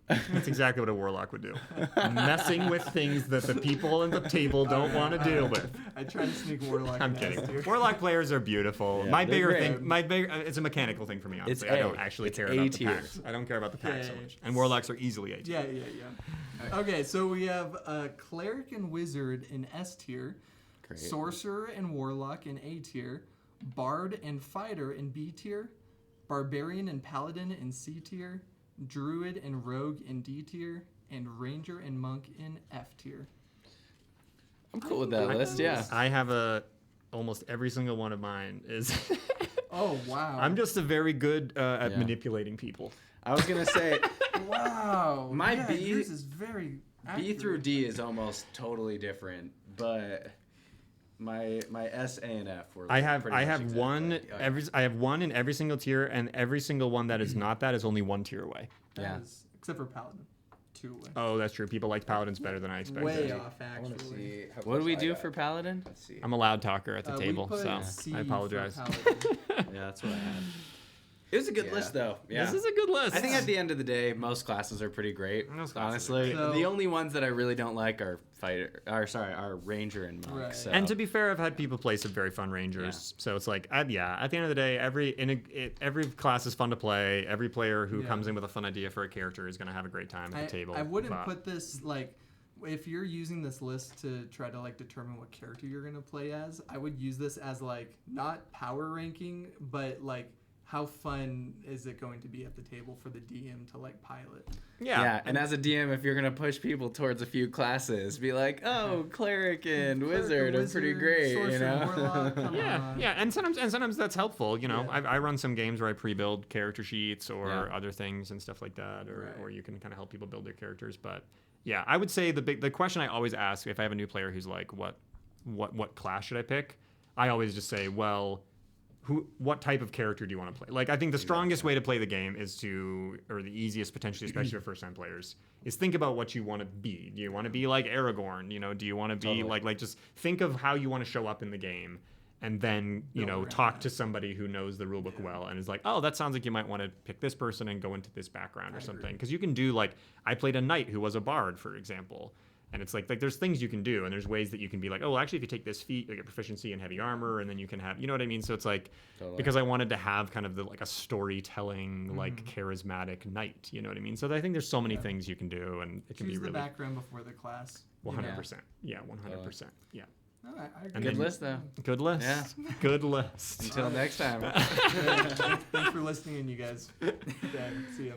S1: That's exactly what a warlock would do. Messing with things that the people at the table don't want to deal with.
S2: I tried to sneak warlock.
S1: I'm
S2: in S
S1: kidding.
S2: tier.
S1: Warlock players are beautiful.
S3: Yeah,
S1: my
S3: they're
S1: bigger
S3: great.
S1: thing, it's a mechanical thing for me, honestly.
S3: It's
S1: I don't
S3: A.
S1: actually
S3: It's
S1: care
S3: A
S1: about the
S3: tier.
S1: packs. I don't care about the packs so
S2: Okay.
S1: much. And warlocks are easily A tier.
S2: Yeah. Okay, so we have cleric and wizard in S tier,
S3: Great.
S2: sorcerer and warlock in A tier, bard and fighter in B tier, barbarian and paladin in C tier, druid and rogue in D tier, and ranger and monk in F tier.
S3: I'm cool with that list, yeah.
S1: I have almost every single one of mine is.
S2: Oh wow!
S1: I'm just a very good at
S3: Yeah.
S1: manipulating people.
S3: I was gonna say
S2: wow.
S3: My
S2: yeah,
S3: B-
S2: yours is very
S3: B
S2: accurate.
S3: through D is almost totally different, but my S, A, and F were.
S1: I have
S3: pretty much exactly
S1: one
S3: like- oh, yeah.
S1: I have one in every single tier, and every single one that is not that is only 1 tier away.
S2: That
S3: Yeah.
S2: is- except for paladin, 2 away.
S1: Oh, that's true. People like paladins better than I expected.
S2: Way off
S4: I want to
S2: actually.
S4: see how
S3: What do
S4: close
S3: we
S4: I
S3: do
S4: got.
S3: for Paladin?
S4: Let's see.
S1: I'm a loud talker at the
S2: We
S1: table,
S2: put
S1: so
S2: C
S1: I
S2: for
S1: apologize.
S2: paladin.
S3: Yeah, that's what I had. It was a good
S4: Yeah.
S3: list, though. Yeah.
S1: This is a good list.
S3: I think at the end of the day, most classes are pretty great.
S1: Most classes
S3: Honestly,
S2: are great.
S3: the
S2: So-
S3: only ones that I really don't like are are ranger and monk.
S2: Right.
S3: So.
S1: And to be fair, I've had people play some very fun rangers. So it's like, at the end of the day, every class is fun to play. Every player who
S2: Yeah.
S1: comes in with a fun idea for a character is going to have a great time at the table.
S2: I wouldn't
S1: but-
S2: put this like if you're using this list to try to like determine what character you're gonna play as. I would use this as like not power ranking, but like how fun is it going to be at the table for the DM to like pilot?
S3: Yeah, and as a DM, if you're gonna push people towards a few classes, be like, oh, cleric and wizard are pretty great, you
S2: sorcerer,
S3: know?
S2: warlock, come on.
S1: Yeah, and sometimes that's helpful. You know,
S2: Yeah.
S1: I run some games where I pre-build character sheets or
S3: Yeah.
S1: other things and stuff like that,
S2: Right.
S1: or you can kind of help people build their characters. But yeah, I would say the question I always ask if I have a new player who's like, what class should I pick? I always just say, well, what type of character do you want to play? Like, I think the strongest way to play the game is or the easiest potentially, especially for first-time players, is think about what you want to be. Do you want to be like Aragorn? You know, do you want to be like just think of how you want to show up in the game, and then talk to somebody who knows the rulebook well and is like, oh, that sounds like you might want to pick this person and go into this background or something. Because you can do like, I played a knight who was a bard, for example. And it's like there's things you can do, and there's ways that you can be like, oh, actually, if you take this feat, you get proficiency in heavy armor, and then you can have, you know what I mean? So it's like, because I wanted to have kind of like a storytelling, like charismatic knight, you know what I mean? So I think there's so many things you can do, and it can be really.
S2: Choose the background before the class.
S1: 100%. Yeah, 100%. Yeah.
S2: No, I agree.
S1: And
S3: Good list, though.
S1: Good list.
S3: Yeah.
S1: Good list.
S3: Until next time.
S2: Thanks for listening in, you guys. See you.